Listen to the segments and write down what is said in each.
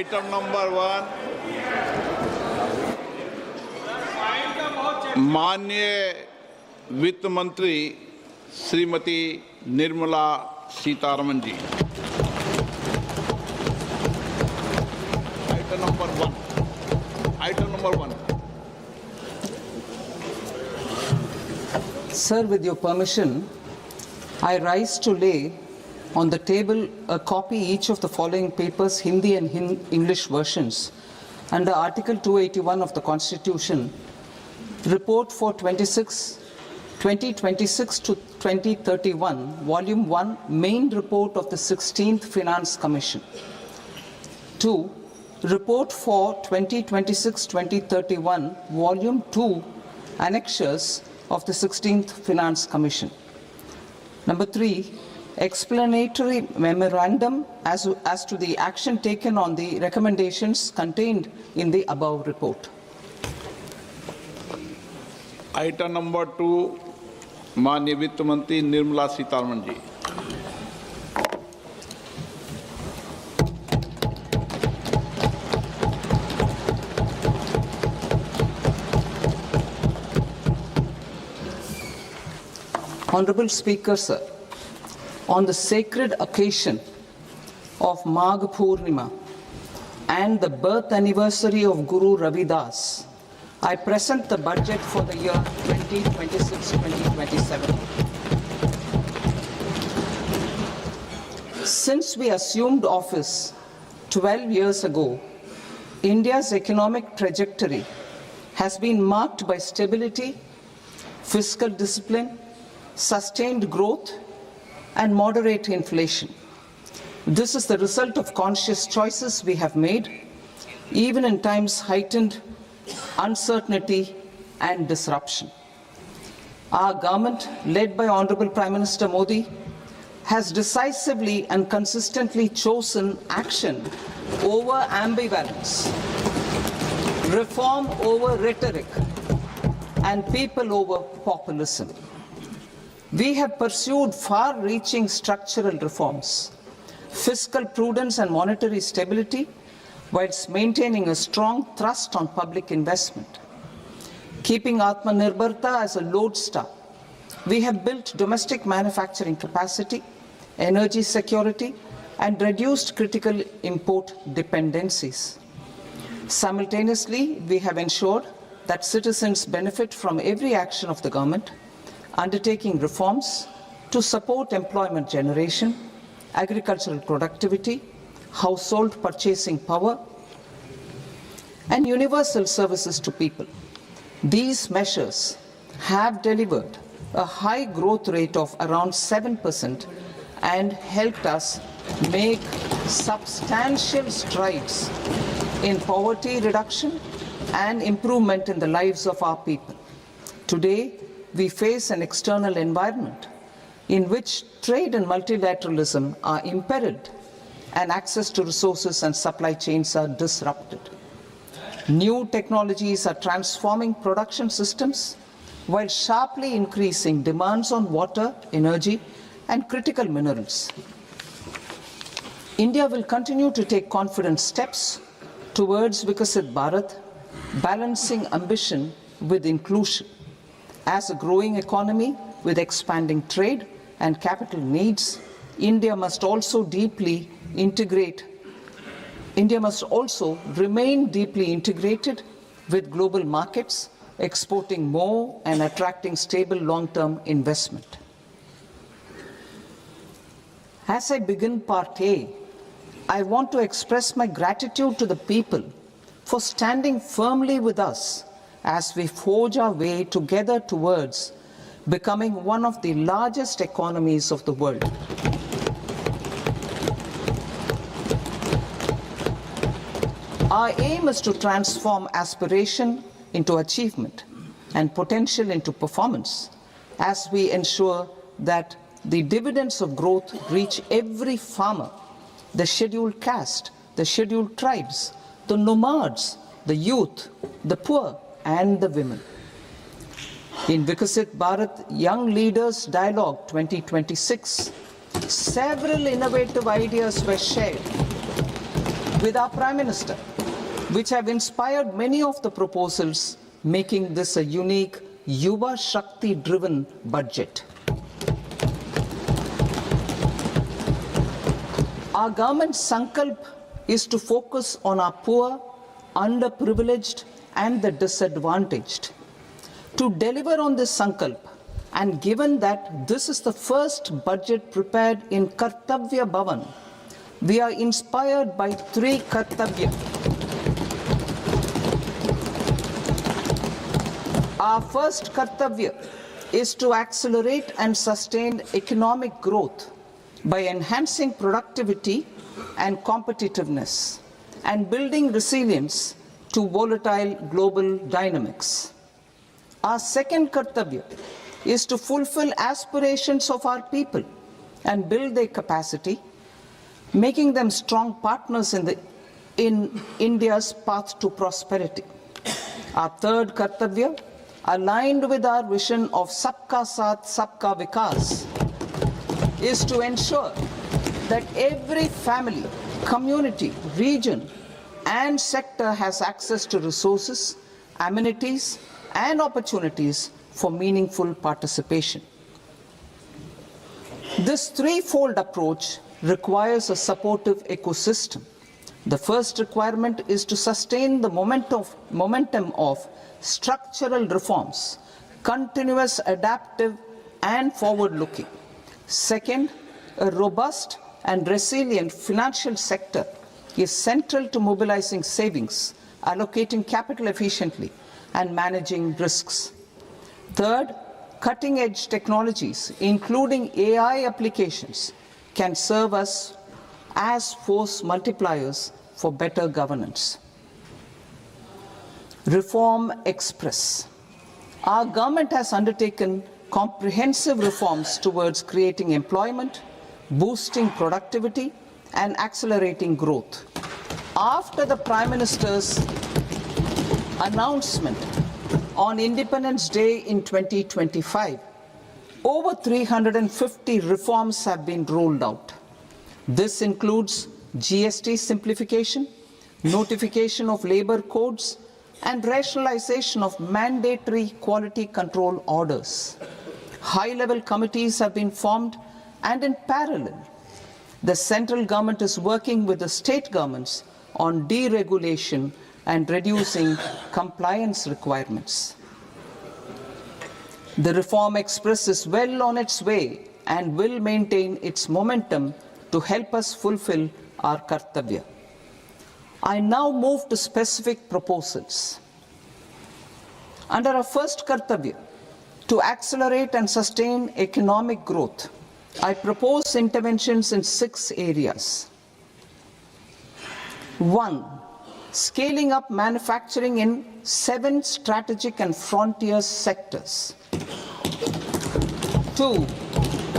Item number 1, माननीय वित्त मंत्री श्रीमती निर्मला सीतारमन जी। Item number 1. Item number 1. Sir, with your permission, I rise to lay on the table a copy each of the following papers, Hindi and English versions, under Article 281 of the Constitution, Report for 2026 to 2031, Volume 1, Main Report of the 16th Finance Commission. 2. Report for 2026-2031, Volume 2, Annexures of the 16th Finance Commission. Number 3, explanatory memorandum as to the action taken on the recommendations contained in the above report. Item number 2, माननीय वित्त मंत्री निर्मला सीतारमन जी। Honorable Speaker, sir, on the sacred occasion of Magh Purnima and the birth anniversary of Guru Ravidas, I present the budget for the year 2026-2027. Since we assumed office 12 years ago, India's economic trajectory has been marked by stability, fiscal discipline, sustained growth, and moderate inflation. This is the result of conscious choices we have made, even in times heightened uncertainty and disruption. Our government, led by Honorable Prime Minister Modi, has decisively and consistently chosen action over ambivalence, reform over rhetoric, and people over populism. We have pursued far-reaching structural reforms, fiscal prudence and monetary stability, whilst maintaining a strong thrust on public investment. Keeping Atmanirbharta as a lodestar, we have built domestic manufacturing capacity, energy security, and reduced critical import dependencies. Simultaneously, we have ensured that citizens benefit from every action of the government, undertaking reforms to support employment generation, agricultural productivity, household purchasing power, and universal services to people. These measures have delivered a high growth rate of around 7% and helped us make substantial strides in poverty reduction and improvement in the lives of our people. Today, we face an external environment in which trade and multilateralism are imperiled and access to resources and supply chains are disrupted. New technologies are transforming production systems while sharply increasing demands on water, energy, and critical minerals. India will continue to take confident steps towards Vikasit Bharat, balancing ambition with inclusion. As a growing economy with expanding trade and capital needs, India must also remain deeply integrated with global markets, exporting more and attracting stable long-term investment. As I begin Part A, I want to express my gratitude to the people for standing firmly with us as we forge our way together towards becoming one of the largest economies of the world. Our aim is to transform aspiration into achievement and potential into performance as we ensure that the dividends of growth reach every farmer, the scheduled caste, the scheduled tribes, the nomads, the youth, the poor, and the women. In Vikasit Bharat Young Leaders Dialogue 2026, several innovative ideas were shared with our Prime Minister, which have inspired many of the proposals, making this a unique Yuva Shakti-driven budget. Our government's sankalp is to focus on our poor, underprivileged, and the disadvantaged. To deliver on this sankalp, and given that this is the first budget prepared in Kartavya Bhavan, we are inspired by three Kartavya. Our first Kartavya is to accelerate and sustain economic growth by enhancing productivity and competitiveness and building resilience to volatile global dynamics. Our second Kartavya is to fulfill aspirations of our people and build their capacity, making them strong partners in India's path to prosperity. Our third Kartavya, aligned with our vision of Sabka Saath, Sabka Vikas, is to ensure that every family, community, region, and sector has access to resources, amenities, and opportunities for meaningful participation. This threefold approach requires a supportive ecosystem. The first requirement is to sustain the momentum of structural reforms, continuous, adaptive, and forward-looking. Second, a robust and resilient financial sector is central to mobilizing savings, allocating capital efficiently, and managing risks. Third, cutting-edge technologies, including AI applications, can serve us as force multipliers for better governance. Reform Express. Our government has undertaken comprehensive reforms towards creating employment, boosting productivity, and accelerating growth. After the Prime Minister's announcement on Independence Day in 2025, over 350 reforms have been rolled out. This includes GST simplification, notification of labor codes, and rationalization of mandatory quality control orders. High-level committees have been formed, and in parallel, the central government is working with the state governments on deregulation and reducing compliance requirements. The Reform Express is well on its way and will maintain its momentum to help us fulfill our Kartavya. I now move to specific proposals. Under our first Kartavya, to accelerate and sustain economic growth, I propose interventions in 6 areas. 1. Scaling up manufacturing in 7 strategic and frontier sectors. 2.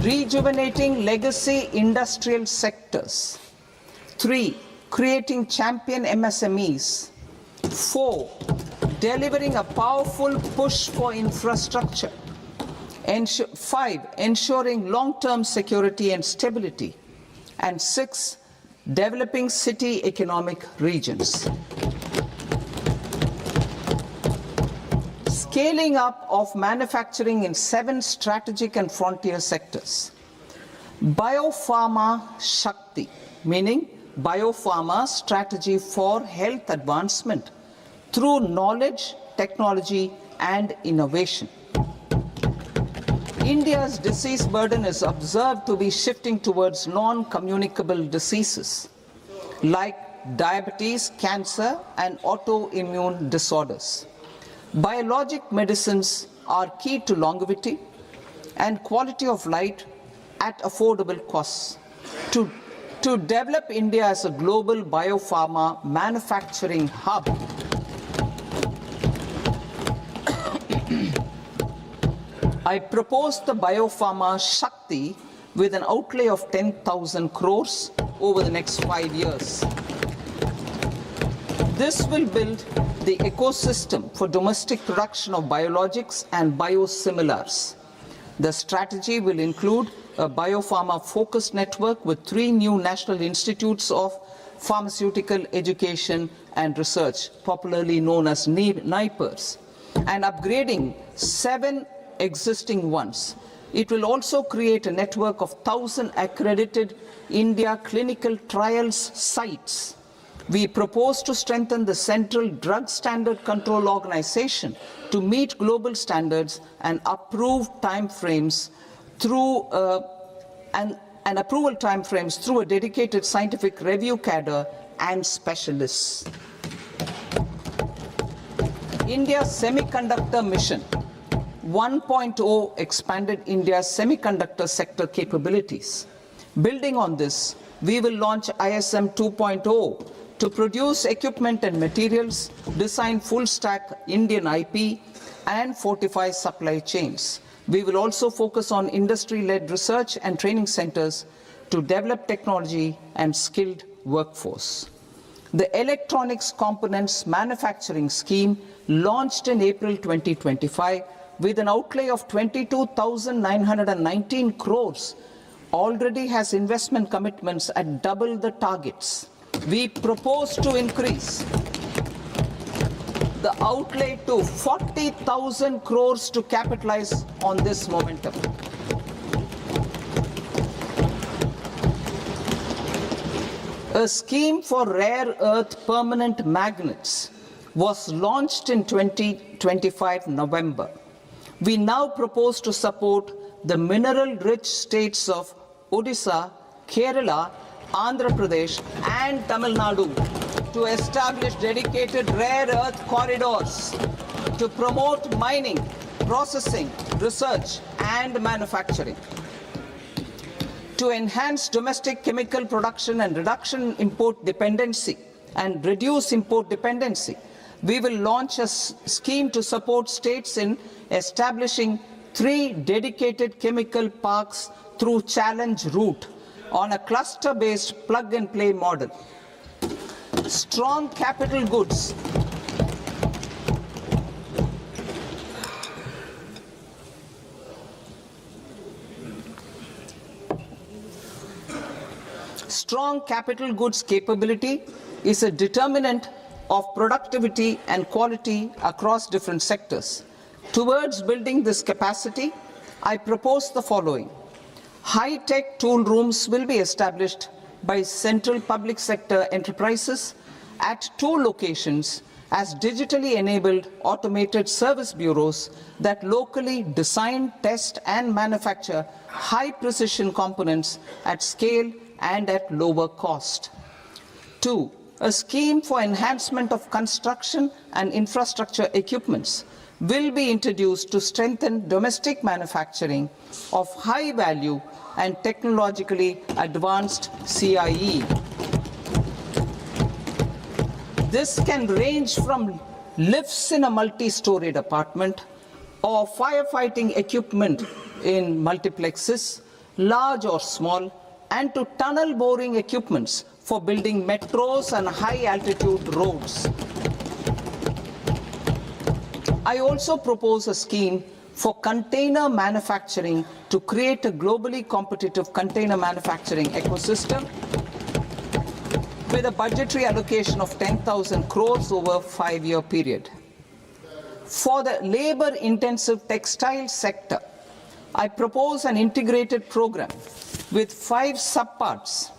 Rejuvenating legacy industrial sectors. 3. Creating champion MSMEs. 4. Delivering a powerful push for infrastructure. 5. Ensuring long-term security and stability. And 6. Developing city economic regions. Scaling up of manufacturing in 7 strategic and frontier sectors. Biopharma Shakti, meaning biopharma strategy for health advancement through knowledge, technology, and innovation. India's disease burden is observed to be shifting towards non-communicable diseases like diabetes, cancer, and autoimmune disorders. Biologic medicines are key to longevity and quality of life at affordable costs. To develop India as a global biopharma manufacturing hub, I propose the Biopharma Shakti with an outlay of 10,000 crores over the next 5 years. This will build the ecosystem for domestic production of biologics and biosimilars. The strategy will include a biopharma-focused network with 3 new national institutes of pharmaceutical education and research, popularly known as NIPERS, and upgrading 7 existing ones. It will also create a network of 1,000 accredited India clinical trials sites. We propose to strengthen the Central Drug Standard Control Organization to meet global standards and approve timeframes through and approval timeframes through a dedicated scientific review cadre and specialists. India's semiconductor mission 1.0 expanded India's semiconductor sector capabilities. Building on this, we will launch ISM 2.0 to produce equipment and materials, design full-stack Indian IP, and fortify supply chains. We will also focus on industry-led research and training centers to develop technology and skilled workforce. The Electronics Components Manufacturing Scheme, launched in April 2025 with an outlay of 22,919 crores, already has investment commitments at double the targets. We propose to increase the outlay to 40,000 crores to capitalize on this momentum. A scheme for rare earth permanent magnets was launched in 2025 November. We now propose to support the mineral-rich states of Odisha, Kerala, Andhra Pradesh and Tamil Nadu to establish dedicated rare earth corridors to promote mining, processing, research and manufacturing. To enhance domestic chemical production and reduce import dependency, we will launch a scheme to support states in establishing 3 dedicated chemical parks through challenge route on a cluster-based plug-and-play model. Strong capital goods. Strong capital goods capability is a determinant of productivity and quality across different sectors. Towards building this capacity, I propose the following. High-tech tool rooms will be established by central public sector enterprises at 2 locations as digitally enabled automated service bureaus that locally design, test and manufacture high-precision components at scale and at lower cost. 2. A scheme for enhancement of construction and infrastructure equipments will be introduced to strengthen domestic manufacturing of high value and technologically advanced CIE. This can range from lifts in a multi-storied apartment or firefighting equipment in multiplexes, large or small, and to tunnel boring equipments for building metros and high-altitude roads. I also propose a scheme for container manufacturing to create a globally competitive container manufacturing ecosystem with a budgetary allocation of 10,000 crores over a 5-year period. For the labor-intensive textile sector, I propose an integrated program with 5 subparts.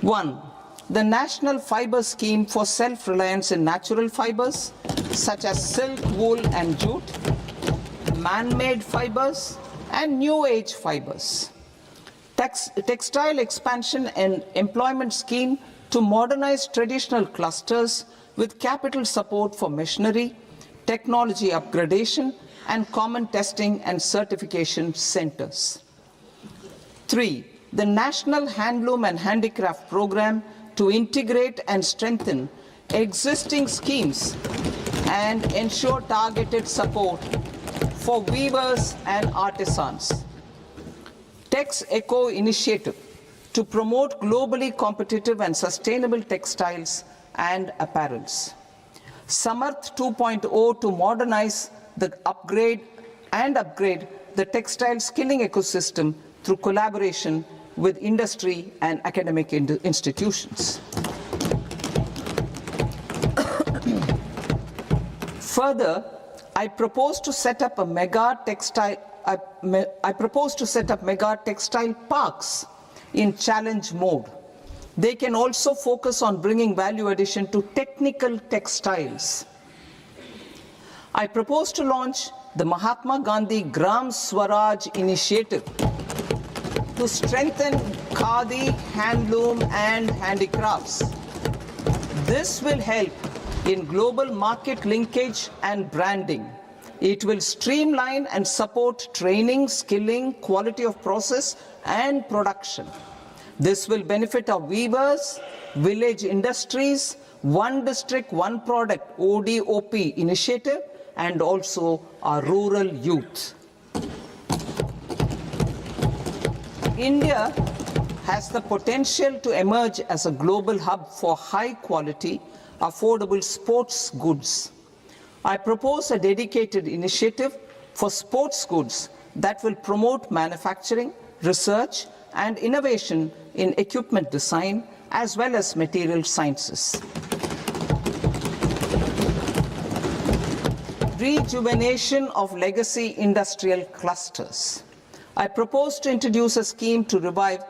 1. The National Fiber Scheme for self-reliance in natural fibers, such as silk, wool and jute, man-made fibers and new age fibers. Textile expansion and employment scheme to modernize traditional clusters with capital support for machinery, technology upgradation and common testing and certification centers. 3. The National Handloom and Handicraft Program to integrate and strengthen existing schemes and ensure targeted support for weavers and artisans. Tex Eco Initiative to promote globally competitive and sustainable textiles and apparels. Samarth 2.0 to modernize the upgrade the textile skilling ecosystem through collaboration with industry and academic institutions. Further, I propose to set up mega textile parks in challenge mode. They can also focus on bringing value addition to technical textiles. I propose to launch the Mahatma Gandhi Gram Swaraj initiative to strengthen khadi, handloom and handicrafts. This will help in global market linkage and branding. It will streamline and support training, skilling, quality of process and production. This will benefit our weavers, village industries, one district, one product ODOP initiative, and also our rural youth. India has the potential to emerge as a global hub for high quality, affordable sports goods. I propose a dedicated initiative for sports goods that will promote manufacturing, research, and innovation in equipment design as well as material sciences. Rejuvenation of legacy industrial clusters. I propose to introduce a scheme to revive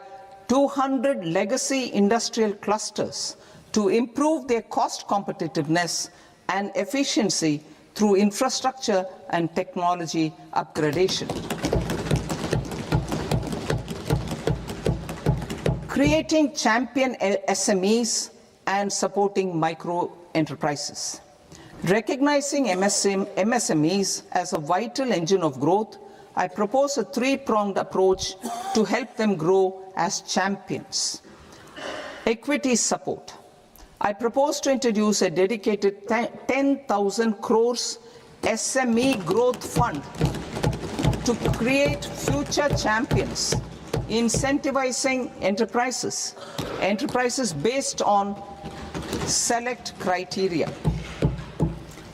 200 legacy industrial clusters to improve their cost competitiveness and efficiency through infrastructure and technology upgradation. Creating champion SMEs and supporting micro enterprises. Recognizing MSMEs as a vital engine of growth, I propose a three-pronged approach to help them grow as champions. Equity support. I propose to introduce a dedicated 10,000 crores SME growth fund to create future champions, incentivizing enterprises based on select criteria.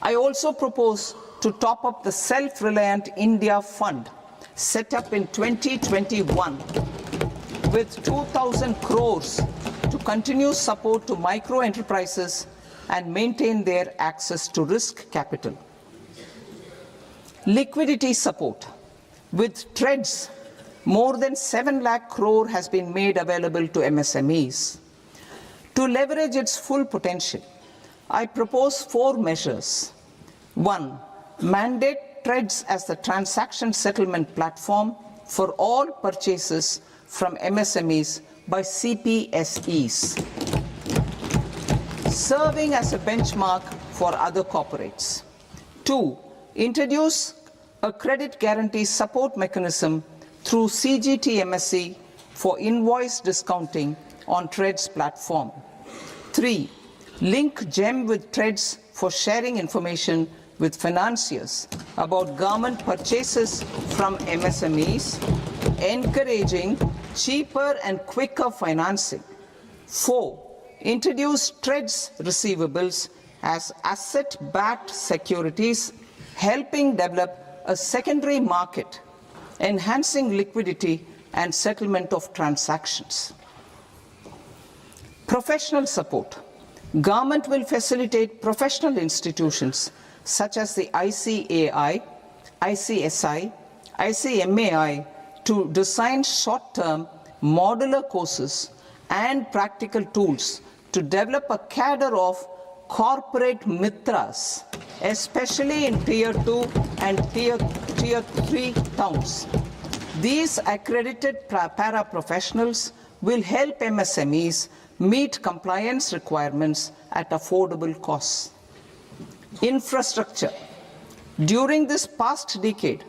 I also propose to top up the Self-Reliant India Fund set up in 2021 with 2,000 crores to continue support to micro enterprises and maintain their access to risk capital. Liquidity support. With TREDS, more than 7 lakh crore has been made available to MSMEs. To leverage its full potential, I propose 4 measures. 1. Mandate TREDS as the transaction settlement platform for all purchases from MSMEs by CPSEs, serving as a benchmark for other corporates. 2. Introduce a credit guarantee support mechanism through CGT-MSE for invoice discounting on TREDS platform. 3. Link GEM with TREDS for sharing information with financiers about government purchases from MSMEs, encouraging cheaper and quicker financing. 4. Introduce TREDS receivables as asset-backed securities, helping develop a secondary market, enhancing liquidity and settlement of transactions. Professional support. Government will facilitate professional institutions such as the ICAI, ICSI, ICMAI to design short-term modular courses and practical tools to develop a cadre of corporate mitras, especially in Tier 2 and Tier 3 towns. These accredited para-professionals will help MSMEs meet compliance requirements at affordable costs. Infrastructure. During this past decade,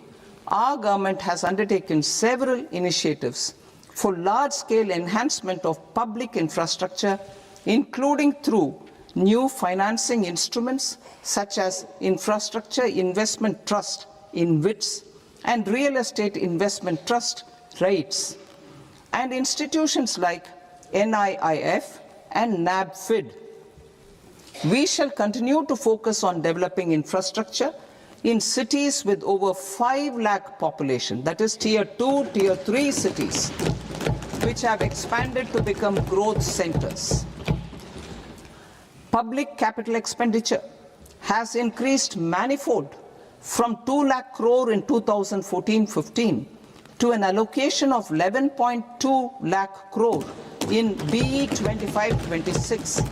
our government has undertaken several initiatives for large-scale enhancement of public infrastructure, including through new financing instruments such as Infrastructure Investment Trust (InvITs) and Real Estate Investment Trust (REITs), and institutions like NIIF and NABFID. We shall continue to focus on developing infrastructure in cities with over 5 lakh population, that is Tier 2, Tier 3 cities, which have expanded to become growth centers. Public capital expenditure has increased manifold from 2 lakh crore in 2014-15 to an allocation of 11.2 lakh crore in BE 25-26.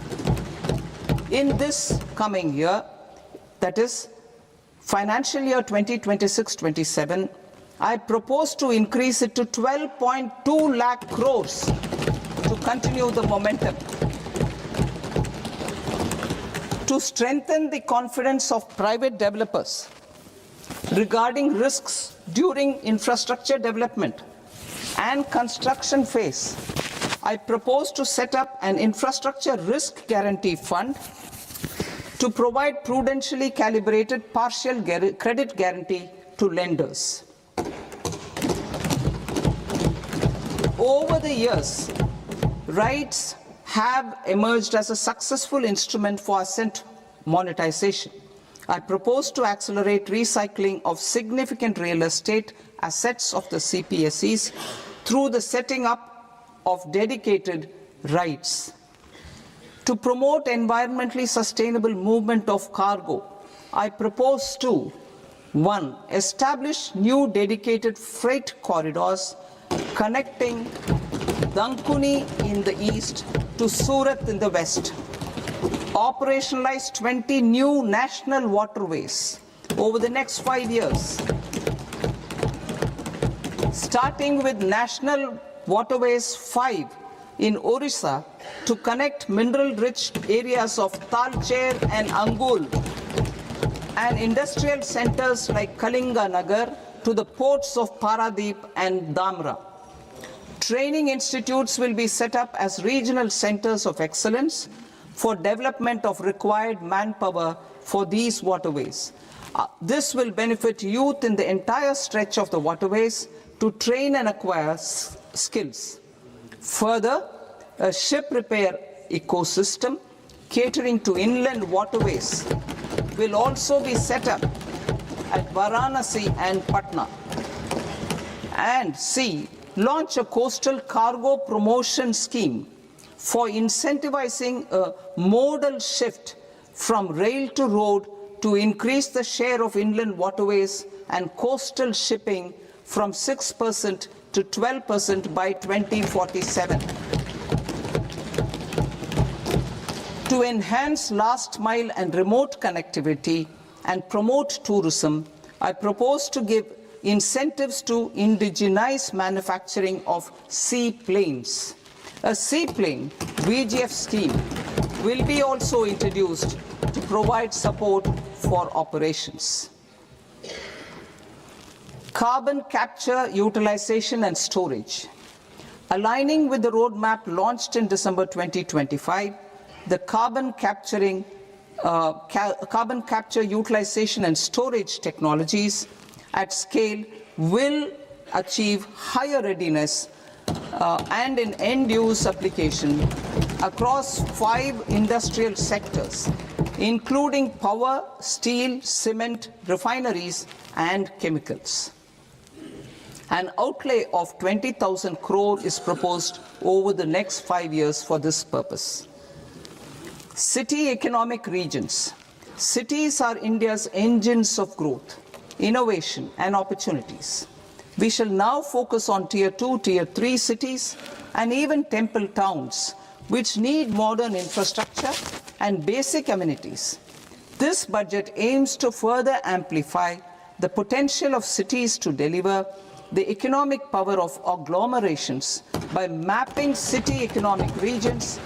In this coming year, that is financial year 2026-27, I propose to increase it to 12.2 lakh crores to continue the momentum. To strengthen the confidence of private developers regarding risks during infrastructure development and construction phase, I propose to set up an infrastructure risk guarantee fund to provide prudentially calibrated partial credit guarantee to lenders. Over the years, RITES have emerged as a successful instrument for asset monetization. I propose to accelerate recycling of significant real estate assets of the CPSEs through the setting up of dedicated RITES. To promote environmentally sustainable movement of cargo, I propose to 1. Establish new dedicated freight corridors connecting Dankuni in the east to Surat in the west. Operationalize 20 new national waterways over the next 5 years. Starting with National Waterways 5 in Orissa to connect mineral-rich areas of Talcher and Angul and industrial centers like Kalinga Nagar to the ports of Paradeep and Dhamra. Training institutes will be set up as regional centers of excellence for development of required manpower for these waterways. This will benefit youth in the entire stretch of the waterways to train and acquire skills. Further, a ship repair ecosystem catering to inland waterways will also be set up at Varanasi and Patna. And C, launch a coastal cargo promotion scheme for incentivizing a modal shift from rail to road to increase the share of inland waterways and coastal shipping from 6% to 12% by 2047. To enhance last mile and remote connectivity and promote tourism, I propose to give incentives to indigenize manufacturing of seaplanes. A seaplane VGF scheme will be also introduced to provide support for operations. Carbon capture, utilization and storage. Aligning with the roadmap launched in December 2025, the carbon capture, utilization and storage technologies at scale will achieve higher readiness and in end-use application across 5 industrial sectors, including power, steel, cement, refineries, and chemicals. An outlay of 20,000 crore is proposed over the next 5 years for this purpose. City economic regions. Cities are India's engines of growth, innovation, and opportunities. We shall now focus on Tier 2, Tier 3 cities, and even temple towns, which need modern infrastructure and basic amenities. This budget aims to further amplify the potential of cities to deliver the economic power of agglomerations by mapping city economic regions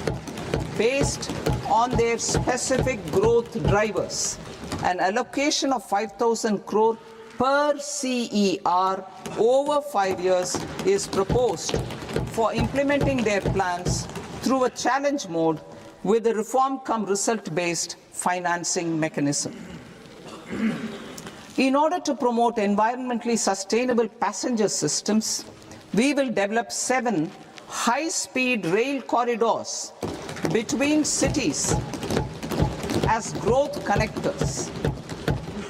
based on their specific growth drivers. An allocation of 5,000 crore per CER over 5 years is proposed for implementing their plans through a challenge mode with a reform-cum-result-based financing mechanism. In order to promote environmentally sustainable passenger systems, we will develop 7 high-speed rail corridors between cities as growth connectors,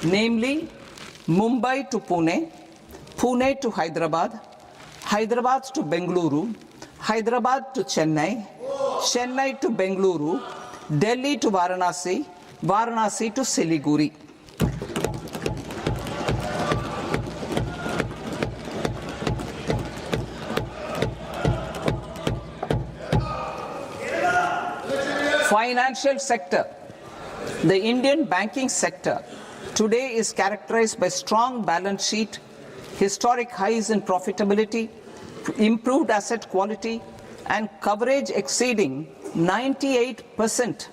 namely Mumbai to Pune, Pune to Hyderabad, Hyderabad to Bengaluru, Hyderabad to Chennai, Chennai to Bengaluru, Delhi to Varanasi, Varanasi to Siliguri. Financial sector. The Indian banking sector today is characterized by strong balance sheet, historic highs in profitability, improved asset quality, and coverage exceeding 98%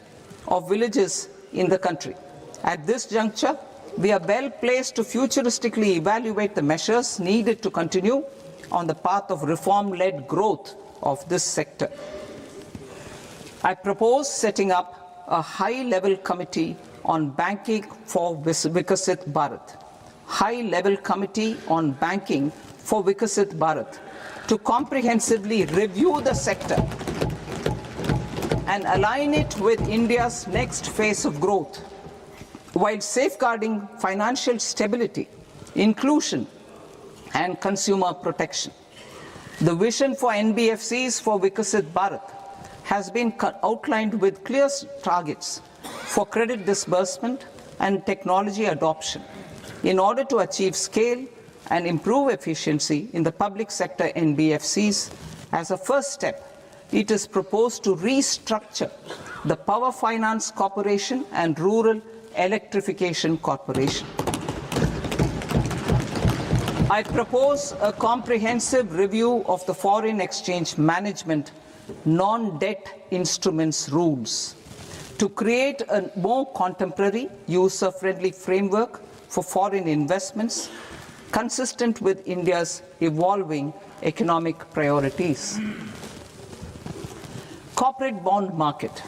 of villages in the country. At this juncture, we are well placed to futuristically evaluate the measures needed to continue on the path of reform-led growth of this sector. I propose setting up a high-level committee on banking for Vikasit Bharat. High-level committee on banking for Vikasit Bharat to comprehensively review the sector and align it with India's next phase of growth, while safeguarding financial stability, inclusion, and consumer protection. The vision for NBFCs for Vikasit Bharat has been outlined with clear targets for credit disbursement and technology adoption in order to achieve scale and improve efficiency in the public sector NBFCs. As a first step, it is proposed to restructure the Power Finance Corporation and Rural Electrification Corporation. I propose a comprehensive review of the foreign exchange management non-debt instruments rules to create a more contemporary, user-friendly framework for foreign investments consistent with India's evolving economic priorities. Corporate bond market.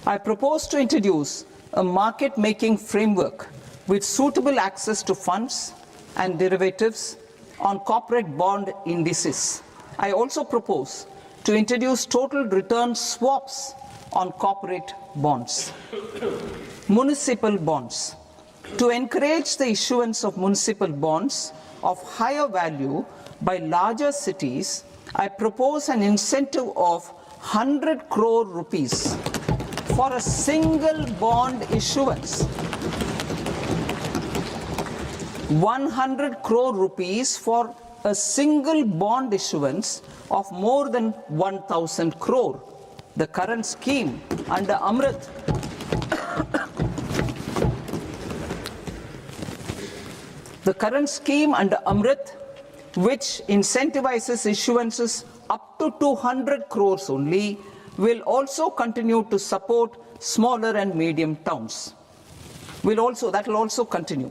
I propose to introduce a market-making framework with suitable access to funds and derivatives on corporate bond indices. I also propose to introduce total return swaps on corporate bonds. Municipal bonds. To encourage the issuance of municipal bonds of higher value by larger cities, I propose an incentive of 100 crore rupees for a single bond issuance. 100 crore rupees for a single bond issuance of more than 1,000 crore. The current scheme under Amrit which incentivizes issuances up to 200 crores only, will also continue to support smaller and medium towns. That will also continue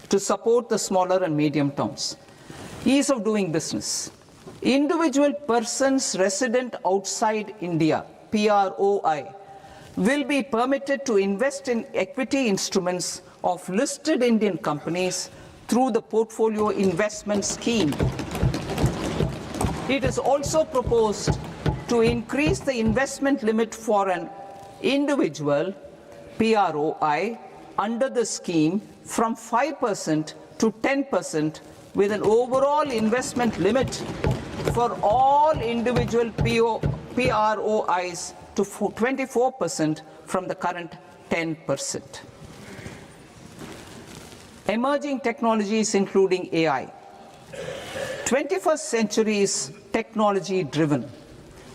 to support the smaller and medium towns. Ease of doing business. Individual persons resident outside India, PROI, will be permitted to invest in equity instruments of listed Indian companies through the Portfolio Investment Scheme. It is also proposed to increase the investment limit for an individual PROI under the scheme from 5% to 10%, with an overall investment limit for all individual PROIs to 24% from the current 10%. Emerging technologies including AI. 21st century is technology driven.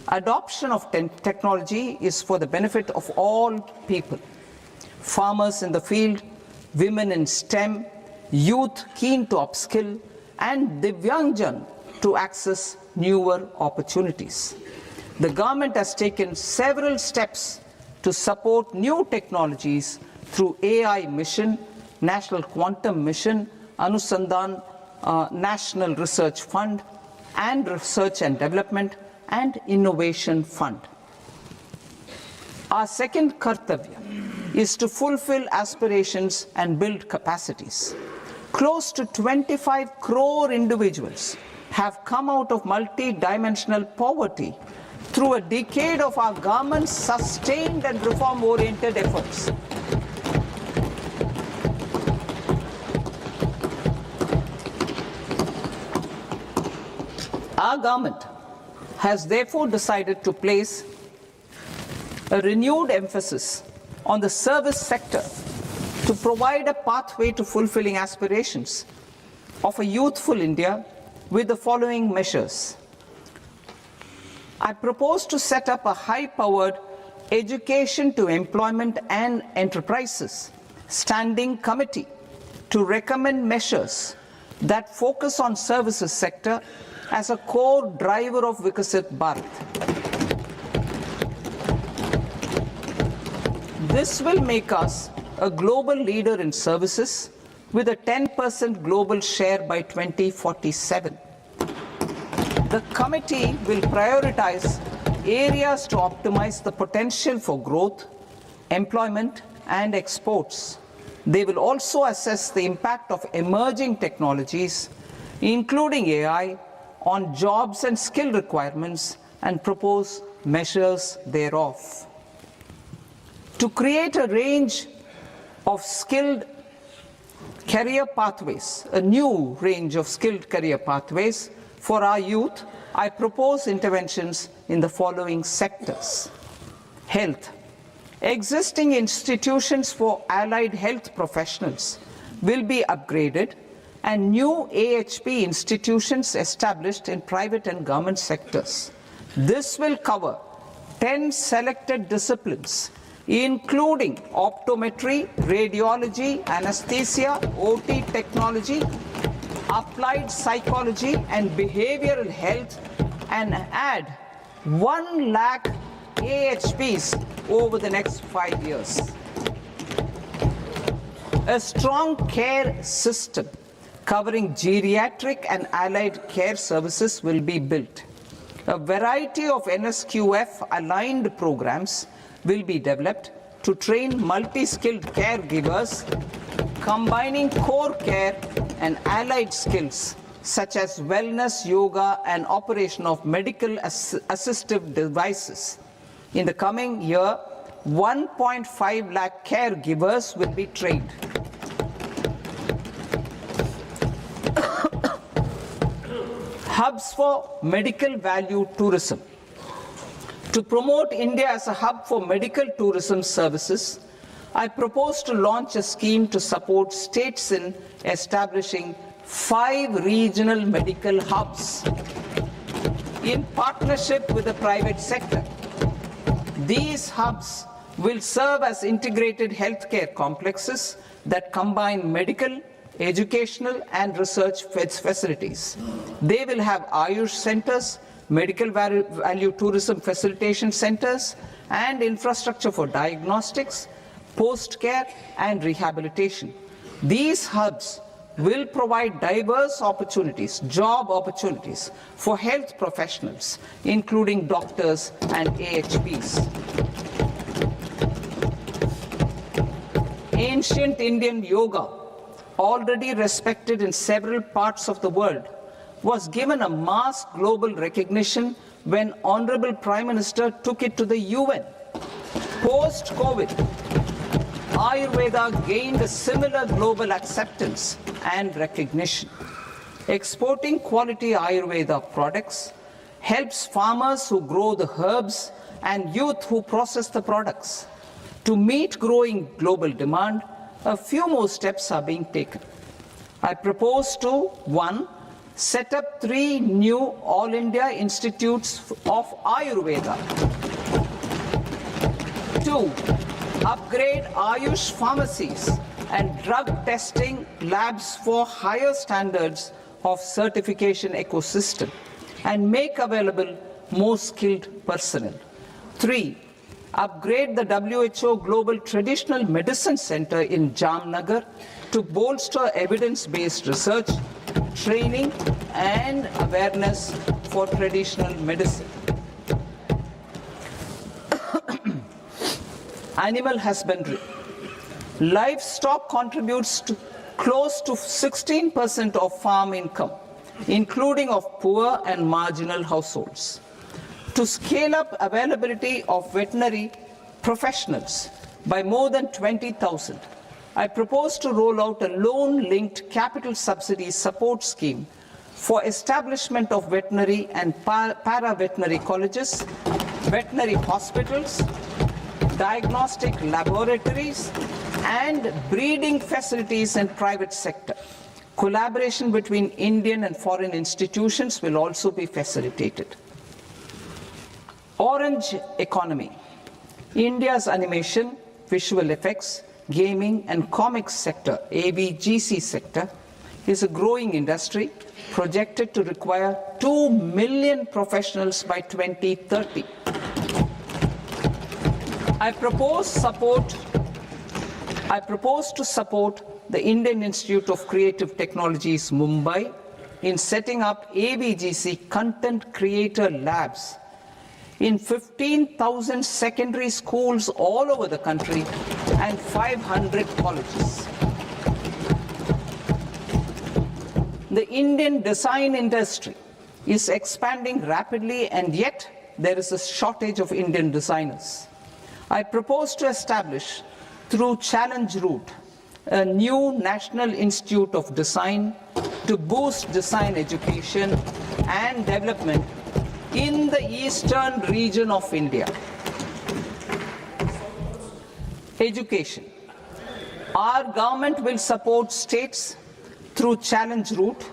Adoption of technology is for the benefit of all people. Farmers in the field, women in STEM, youth keen to upskill, and Divyangjan to access newer opportunities. The government has taken several steps to support new technologies through AI Mission, National Quantum Mission, Anusandhan National Research Fund, and Research and Development and Innovation Fund. Our second kartavya is to fulfill aspirations and build capacities. Close to 25 crore individuals have come out of multi-dimensional poverty through a decade of our government's sustained and reform-oriented efforts. Our government has therefore decided to place a renewed emphasis on the service sector to provide a pathway to fulfilling aspirations of a youthful India with the following measures. I propose to set up a high-powered Education to Employment and Enterprises Standing Committee to recommend measures that focus on services sector as a core driver of Vikasit Bharat. This will make us a global leader in services with a 10% global share by 2047. The committee will prioritize areas to optimize the potential for growth, employment, and exports. They will also assess the impact of emerging technologies, including AI, on jobs and skill requirements and propose measures thereof. To create a range of skilled career pathways, a new range of skilled career pathways for our youth, I propose interventions in the following sectors. Health. Existing institutions for allied health professionals will be upgraded and new AHP institutions established in private and government sectors. This will cover 10 selected disciplines, including optometry, radiology, anesthesia, OT technology, applied psychology and behavioral health, and add 1 lakh AHPs over the next 5 years. A strong care system covering geriatric and allied care services will be built. A variety of NSQF aligned programs will be developed to train multi-skilled caregivers, combining core care and allied skills such as wellness, yoga, and operation of medical assistive devices. In the coming year, 1.5 lakh caregivers will be trained. Hubs for medical value tourism. To promote India as a hub for medical tourism services, I propose to launch a scheme to support states in establishing 5 regional medical hubs in partnership with the private sector. These hubs will serve as integrated healthcare complexes that combine medical, educational, and research facilities. They will have Ayush centers, medical value tourism facilitation centers, and infrastructure for diagnostics, post-care, and rehabilitation. These hubs will provide diverse opportunities, job opportunities for health professionals, including doctors and AHPs. Ancient Indian yoga, already respected in several parts of the world, was given a mass global recognition when Honorable Prime Minister took it to the UN. Post-COVID, Ayurveda gained a similar global acceptance and recognition. Exporting quality Ayurveda products helps farmers who grow the herbs and youth who process the products. To meet growing global demand, a few more steps are being taken. I propose to 1. Set up 3 new All India Institutes of Ayurveda. 2. Upgrade Ayush pharmacies and drug testing labs for higher standards of certification ecosystem and make available more skilled personnel. 3. Upgrade the WHO Global Traditional Medicine Center in Jamnagar to bolster evidence-based research, training, and awareness for traditional medicine. Animal husbandry. Livestock contributes to close to 16% of farm income, including of poor and marginal households. To scale up availability of veterinary professionals by more than 20,000, I propose to roll out a loan-linked capital subsidy support scheme for establishment of veterinary and para-veterinary colleges, veterinary hospitals, diagnostic laboratories, and breeding facilities in private sector. Collaboration between Indian and foreign institutions will also be facilitated. Orange economy. India's animation, visual effects, gaming and comics sector, AVGC sector, is a growing industry projected to require 2 million professionals by 2030. I propose to support the Indian Institute of Creative Technologies, Mumbai, in setting up AVGC content creator labs in 15,000 secondary schools all over the country and 500 colleges. The Indian design industry is expanding rapidly, and yet there is a shortage of Indian designers. I propose to establish, through Challenge Route, a new National Institute of Design to boost design education and development in the eastern region of India. Education. Our government will support states through Challenge Route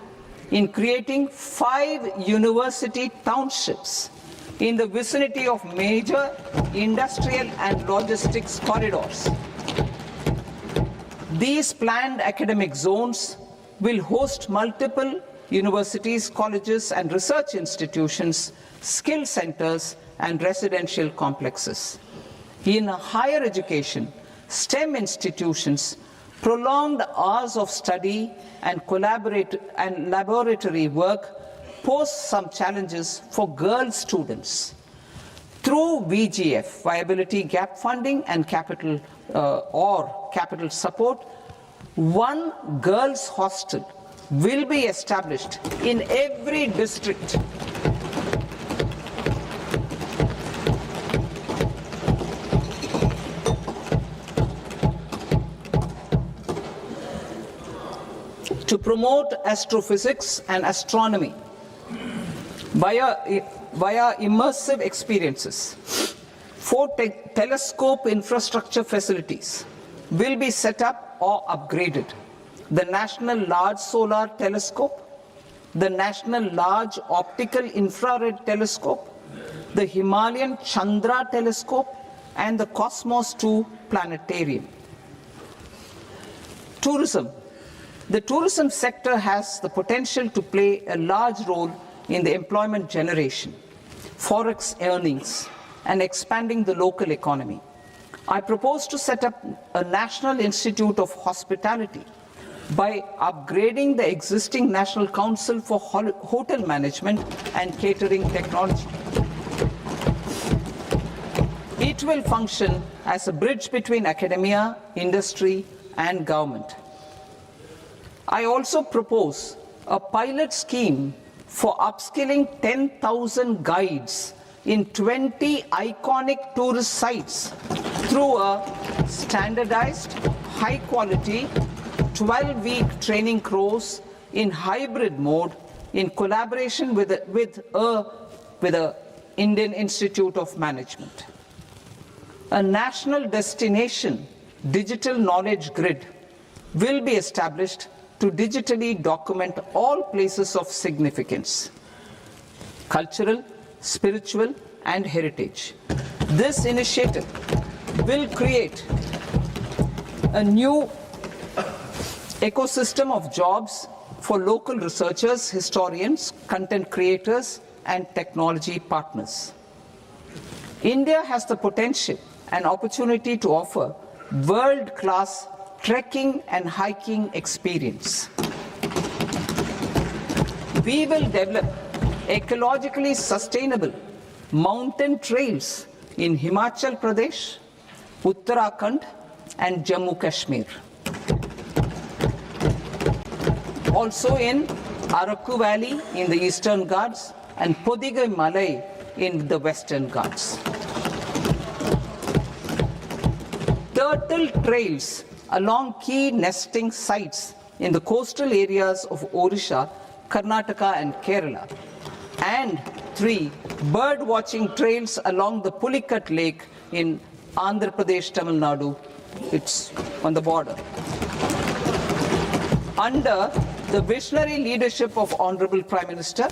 in creating 5 university townships in the vicinity of major industrial and logistics corridors. These planned academic zones will host multiple universities, colleges, and research institutions, skill centers, and residential complexes. In higher education, STEM institutions, prolonged hours of study and laboratory work pose some challenges for girl students. Through VGF, Viability Gap Funding and capital support, one girls' hostel will be established in every district. To promote astrophysics and astronomy via immersive experiences. 4 telescope infrastructure facilities will be set up or upgraded. The National Large Solar Telescope, the National Large Optical Infrared Telescope, the Himalayan Chandra Telescope, and the Cosmos 2 Planetarium. Tourism. The tourism sector has the potential to play a large role in the employment generation, forex earnings, and expanding the local economy. I propose to set up a National Institute of Hospitality by upgrading the existing National Council for Hotel Management and Catering Technology. It will function as a bridge between academia, industry, and government. I also propose a pilot scheme for upskilling 10,000 guides in 20 iconic tourist sites through a standardized, high-quality, 12-week training course in hybrid mode in collaboration with the Indian Institute of Management. A national destination digital knowledge grid will be established to digitally document all places of significance, cultural, spiritual, and heritage. This initiative will create a new ecosystem of jobs for local researchers, historians, content creators, and technology partners. India has the potential and opportunity to offer world-class trekking and hiking experience. We will develop ecologically sustainable mountain trails in Himachal Pradesh, Uttarakhand, and Jammu Kashmir. Also in Araku Valley in the Eastern Ghats and Podigai Malai in the Western Ghats. Turtle trails along key nesting sites in the coastal areas of Odisha Karnataka and Kerala. And 3, bird watching trails along the Pulikat Lake in Andhra Pradesh, Tamil Nadu. It's on the border. Under the visionary leadership of Honorable Prime Minister,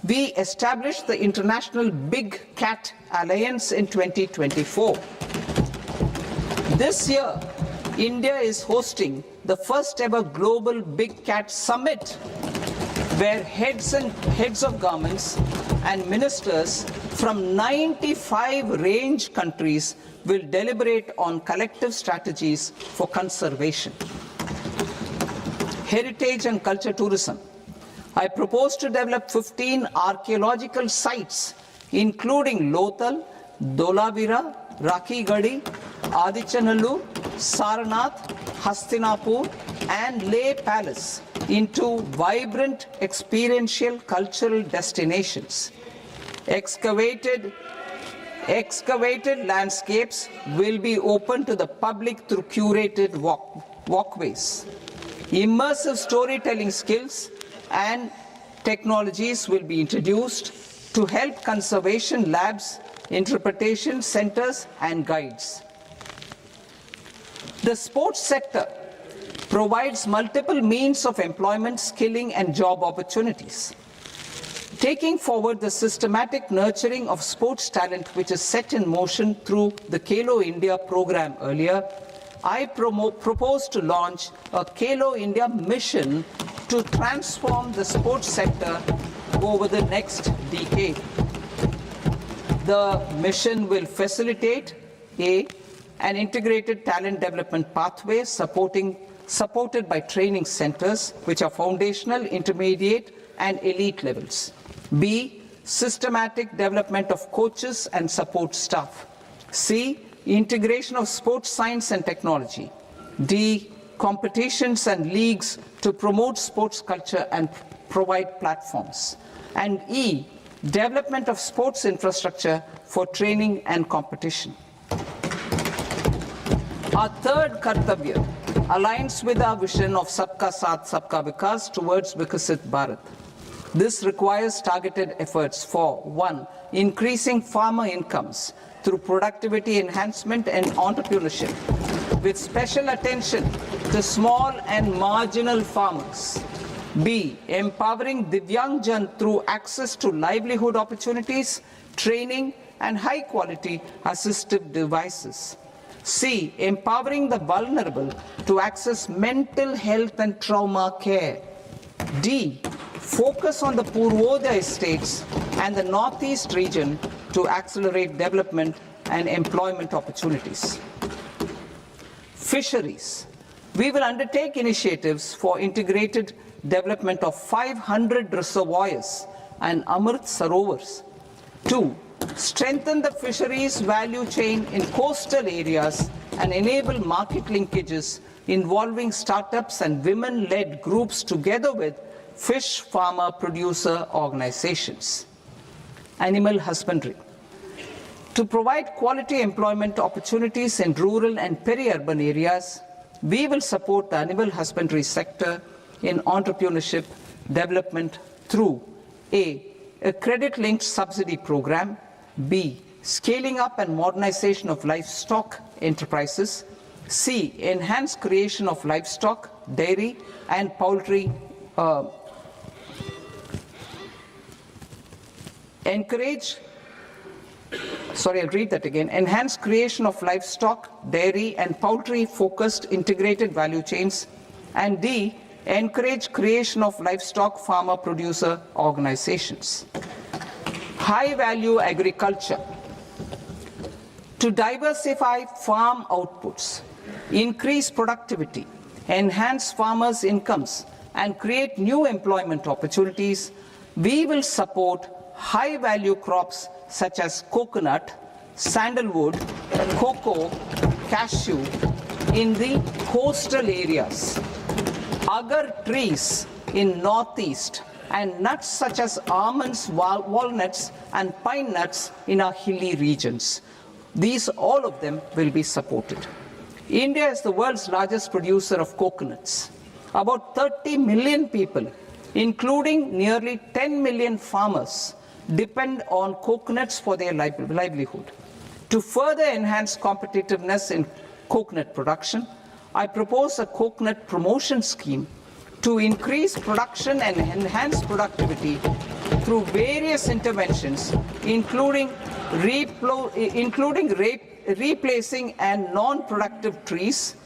we established the International Big Cat Alliance in 2024. This year, India is hosting the first ever Global Big Cat Summit, where heads of governments and ministers from 95 range countries will deliberate on collective strategies for conservation. Heritage and culture tourism. I propose to develop 15 archaeological sites, including Lothal, Dolavira, Rakigadi, Adichanallur, Saranath, Hastinapur, and Leh Palace into vibrant experiential cultural destinations. Excavated landscapes will be open to the public through curated walkways. Immersive storytelling skills and technologies will be introduced to help conservation labs, interpretation centers, and guides. The sports sector provides multiple means of employment, skilling, and job opportunities. Taking forward the systematic nurturing of sports talent, which is set in motion through the Khelo India program earlier, I propose to launch a Khelo India mission to transform the sports sector over the next decade. The mission will facilitate an integrated talent development pathway supported by training centers, which are foundational, intermediate, and elite levels. B, systematic development of coaches and support staff. C, integration of sports science and technology. D, competitions and leagues to promote sports culture and provide platforms. And E, development of sports infrastructure for training and competition. Our third Kartavya aligns with our vision of Sabka Saath, Sabka Vikas towards Vikasit Bharat. This requires targeted efforts for 1, increasing farmer incomes through productivity enhancement and entrepreneurship, with special attention to small and marginal farmers. B, empowering Divyangjan through access to livelihood opportunities, training, and high-quality assistive devices. C, empowering the vulnerable to access mental health and trauma care. D, focus on the Purvodaya states and the Northeast region to accelerate development and employment opportunities. Fisheries. We will undertake initiatives for integrated development of 500 reservoirs and Amrit Sarovars. 2, strengthen the fisheries value chain in coastal areas and enable market linkages involving startups and women-led groups together with fish farmer producer organizations. Animal husbandry. To provide quality employment opportunities in rural and peri-urban areas, we will support the animal husbandry sector in entrepreneurship development through A, credit-linked subsidy program, B, scaling up and modernization of livestock enterprises, C, enhanced creation of livestock, dairy, and poultry, enhanced creation of livestock, dairy, and poultry-focused integrated value chains, and D, encourage creation of livestock farmer-producer organizations. High-value agriculture. To diversify farm outputs, increase productivity, enhance farmers' incomes, and create new employment opportunities, we will support high-value crops such as coconut, sandalwood, cocoa, cashew in the coastal areas, agar trees in northeast, and nuts such as almonds, walnuts, and pine nuts in our hilly regions. These, all of them, will be supported. India is the world's largest producer of coconuts. About 30 million people including nearly 10 million farmers, depend on coconuts for their livelihood. To further enhance competitiveness in coconut production, I propose a coconut promotion scheme to increase production and enhance productivity through various interventions, including replacing and non-productive trees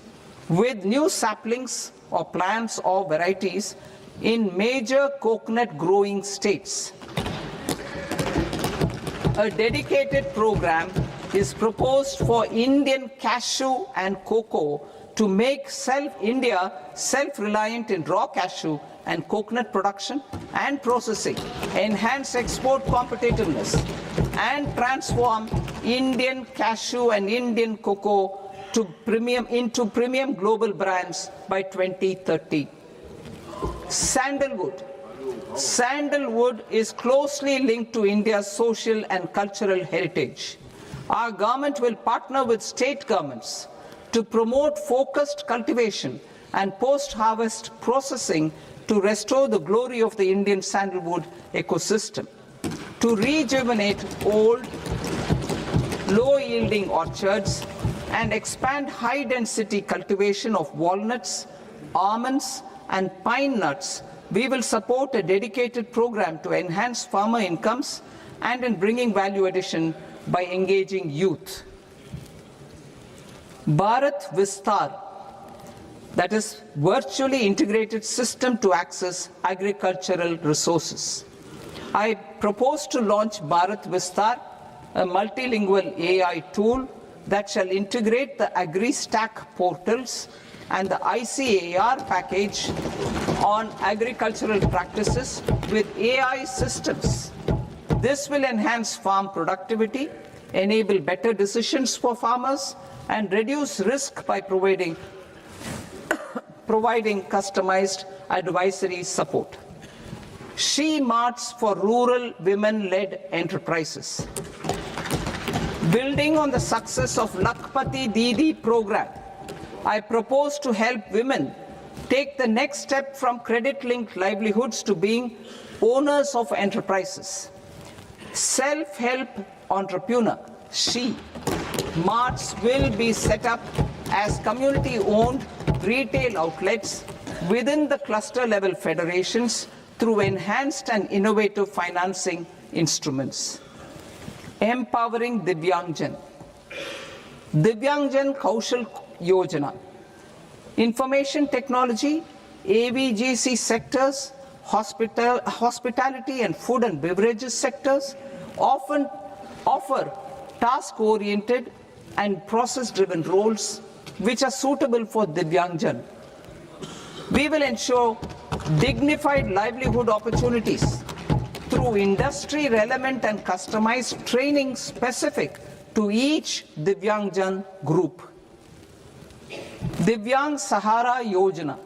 with new saplings or plants or varieties in major coconut growing states. A dedicated program is proposed for Indian cashew and cocoa to make India self-reliant in raw cashew and coconut production and processing, enhance export competitiveness, and transform Indian cashew and Indian cocoa into premium global brands by 2030. Sandalwood. Sandalwood is closely linked to India's social and cultural heritage. Our government will partner with state governments to promote focused cultivation and post-harvest processing to restore the glory of the Indian sandalwood ecosystem, to rejuvenate old, low-yielding orchards, and expand high-density cultivation of walnuts, almonds, and pine nuts. We will support a dedicated program to enhance farmer incomes and in bringing value addition by engaging youth. Bharat Vistar, that is virtually integrated system to access agricultural resources. I propose to launch Bharat Vistar, a multilingual AI tool that shall integrate the AgriStack portals and the ICAR package on agricultural practices with AI systems. This will enhance farm productivity, enable better decisions for farmers, and reduce risk by providing customized advisory support. She Marts for rural women-led enterprises. Building on the success of Lakpati Didi program, I propose to help women take the next step from credit-linked livelihoods to being owners of enterprises. Self-help entrepreneur, She Marts will be set up as community-owned retail outlets within the cluster-level federations through enhanced and innovative financing instruments. Empowering Divyangjan. Divyangjan Kaushal Yojana. Information technology, AVGC sectors, hospitality and food and beverages sectors often offer task-oriented and process-driven roles which are suitable for Divyangjan. We will ensure dignified livelihood opportunities through industry-relevant and customized training specific to each Divyangjan group. Divyang Sahara Yojana.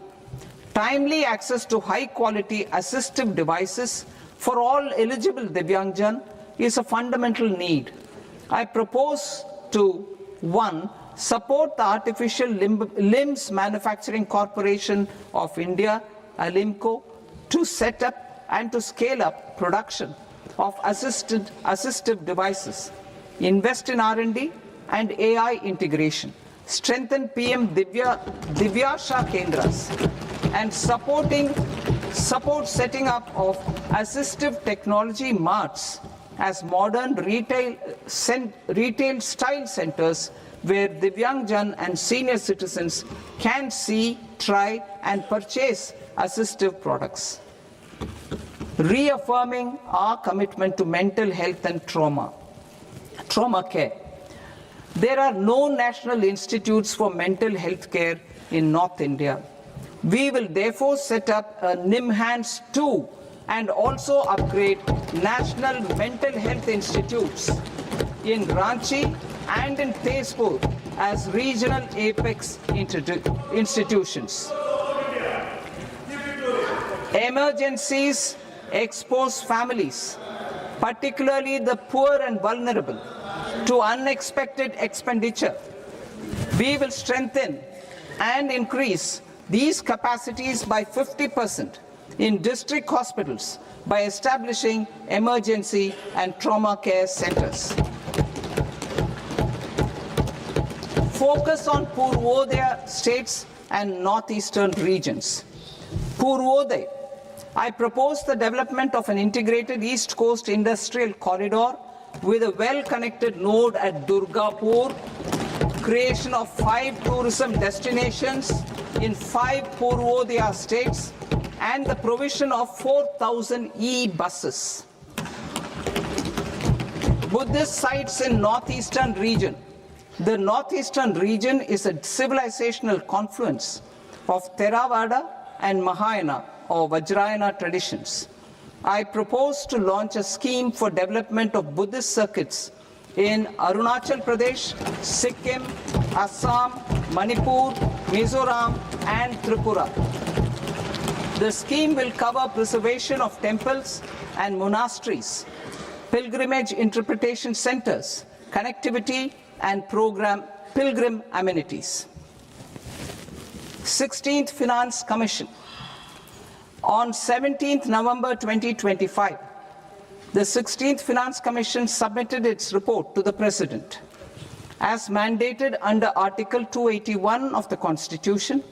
Timely access to high-quality assistive devices for all eligible Divyangjan is a fundamental need. I propose to 1. Support the Artificial Limbs Manufacturing Corporation of India, ALIMCO, to set up and to scale up production of assistive devices, invest in R&D and AI integration, strengthen PM Divyasha Kendras, and support setting up of assistive technology marts as modern retail style centers where Divyangjan and senior citizens can see, try and purchase assistive products. Reaffirming our commitment to mental health and trauma care. There are no national institutes for mental health care in North India. We will therefore set up a NIMHANS 2 and also upgrade national mental health institutes in Ranchi and in Tezpur as regional apex institutions. Emergencies expose families, particularly the poor and vulnerable, to unexpected expenditure. We will strengthen and increase these capacities by 50% in district hospitals by establishing emergency and trauma care centers. Focus on Purvodaya states and northeastern regions. Purvodaya, I propose the development of an integrated East Coast industrial corridor with a well-connected node at Durgapur, creation of 5 tourism destinations in 5 Purvodaya states, and the provision of 4,000 e-buses. Buddhist sites in northeastern region. The northeastern region is a civilizational confluence of Theravada and Mahayana or Vajrayana traditions. I propose to launch a scheme for development of Buddhist circuits in Arunachal Pradesh, Sikkim, Assam, Manipur, Mizoram, and Tripura. The scheme will cover preservation of temples and monasteries, pilgrimage interpretation centers, connectivity, and pilgrim amenities. 16th Finance Commission. On 17th November 2025, the 16th Finance Commission submitted its report to the President. As mandated under Article 281 of the Constitution,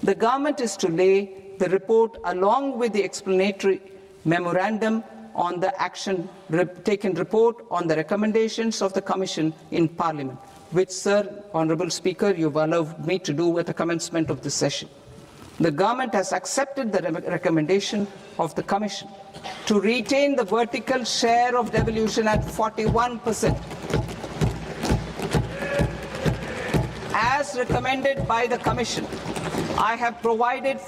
the government is to lay the report along with the explanatory memorandum on the action taken report on the recommendations of the Commission in Parliament, which, Sir, Honourable Speaker, you've allowed me to do at the commencement of this session. The government has accepted the recommendation of the Commission to retain the vertical share of devolution at 41%. As recommended by the Commission, I have provided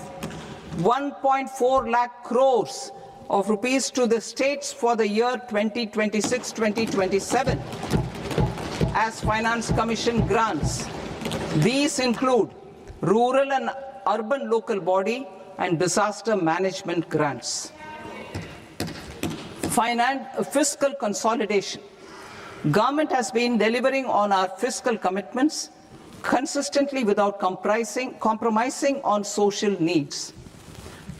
1.4 lakh crores of rupees to the states for the year 2026-2027 as Finance Commission grants. These include rural and urban local body and disaster management grants. Fiscal consolidation. Government has been delivering on our fiscal commitments consistently without compromising on social needs.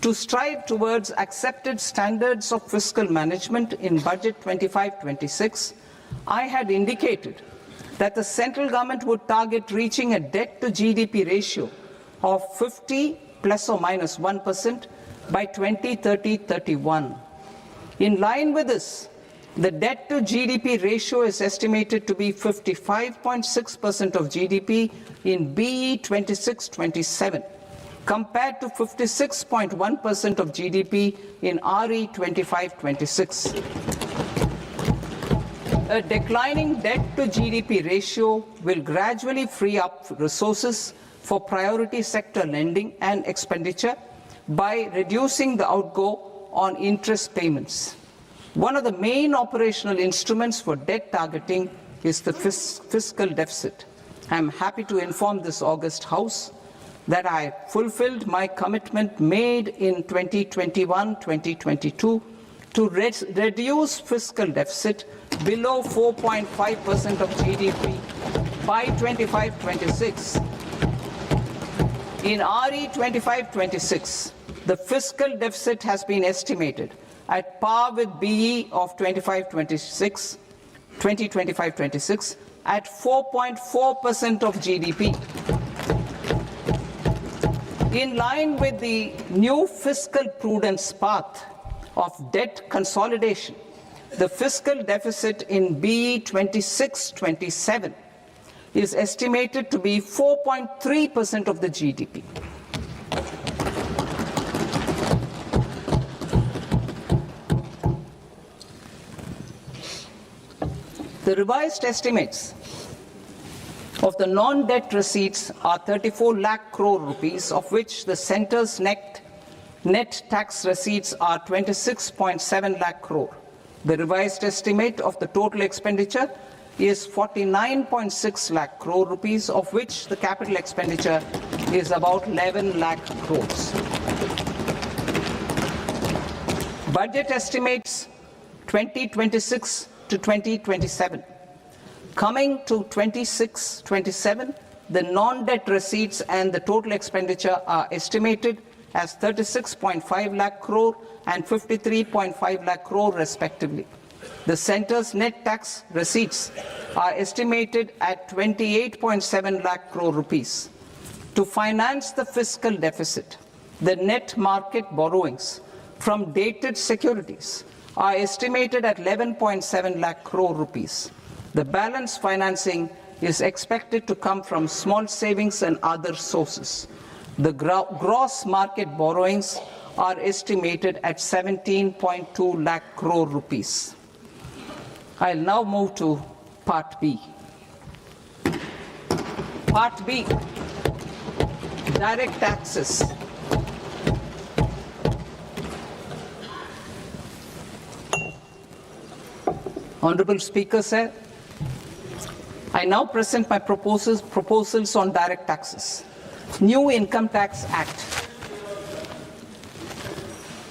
To strive towards accepted standards of fiscal management in Budget 25-26, I had indicated that the central government would target reaching a debt to GDP ratio of 50 plus or minus 1% by 2030-31. In line with this, the debt to GDP ratio is estimated to be 55.6% of GDP in BE 26-27, compared to 56.1% of GDP in RE 25-26. A declining debt to GDP ratio will gradually free up resources for priority sector lending and expenditure by reducing the outgo on interest payments. One of the main operational instruments for debt targeting is the fiscal deficit. I am happy to inform this august House that I fulfilled my commitment made in 2021-2022 to reduce fiscal deficit below 4.5% of GDP by 25-26. In RE 25-26, the fiscal deficit has been estimated at par with BE of 2025-26 at 4.4% of GDP. In line with the new fiscal prudence path of debt consolidation, the fiscal deficit in BE 26-27 is estimated to be 4.3% of the GDP. The revised estimates of the non-debt receipts are 34 lakh crore rupees, of which the centre's net tax receipts are 26.7 lakh crore. The revised estimate of the total expenditure is 49.6 lakh crore rupees, of which the capital expenditure is about 11 lakh crores. Budget estimates 2026 to 2027. Coming to 26-27, the non-debt receipts and the total expenditure are estimated as 36.5 lakh crore and 53.5 lakh crore respectively. The centre's net tax receipts are estimated at 28.7 lakh crore rupees. To finance the fiscal deficit, the net market borrowings from dated securities are estimated at 11.7 lakh crore rupees. The balance financing is expected to come from small savings and other sources. The gross market borrowings are estimated at 17.2 lakh crore rupees. I'll now move to Part B. Part B, direct taxes. Honorable Speaker, sir, I now present my proposals on direct taxes. New Income Tax Act.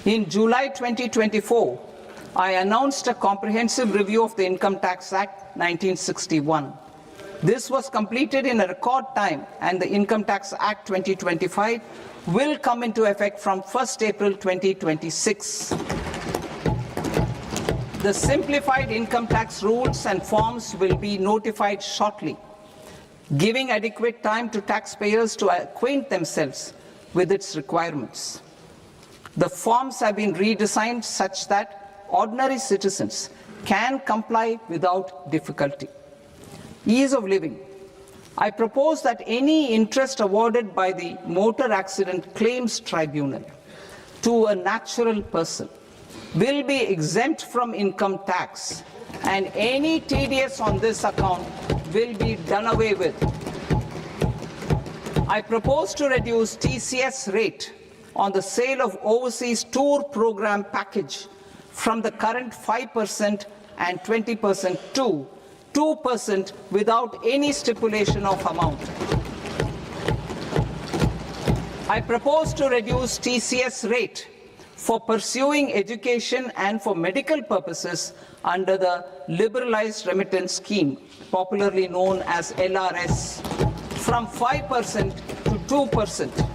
In July 2024, I announced a comprehensive review of the Income Tax Act 1961. This was completed in a record time, and the Income Tax Act 2025 will come into effect from 1st April 2026. The simplified income tax rules and forms will be notified shortly, giving adequate time to taxpayers to acquaint themselves with its requirements. The forms have been redesigned such that ordinary citizens can comply without difficulty. Ease of living. I propose that any interest awarded by the Motor Accident Claims Tribunal to a natural person will be exempt from income tax, and any TDS on this account will be done away with. I propose to reduce TCS rate on the sale of overseas tour program package from the current 5% and 20% to 2% without any stipulation of amount. I propose to reduce TCS rate for pursuing education and for medical purposes under the Liberalized Remittance Scheme, popularly known as LRS, from 5% to 2%.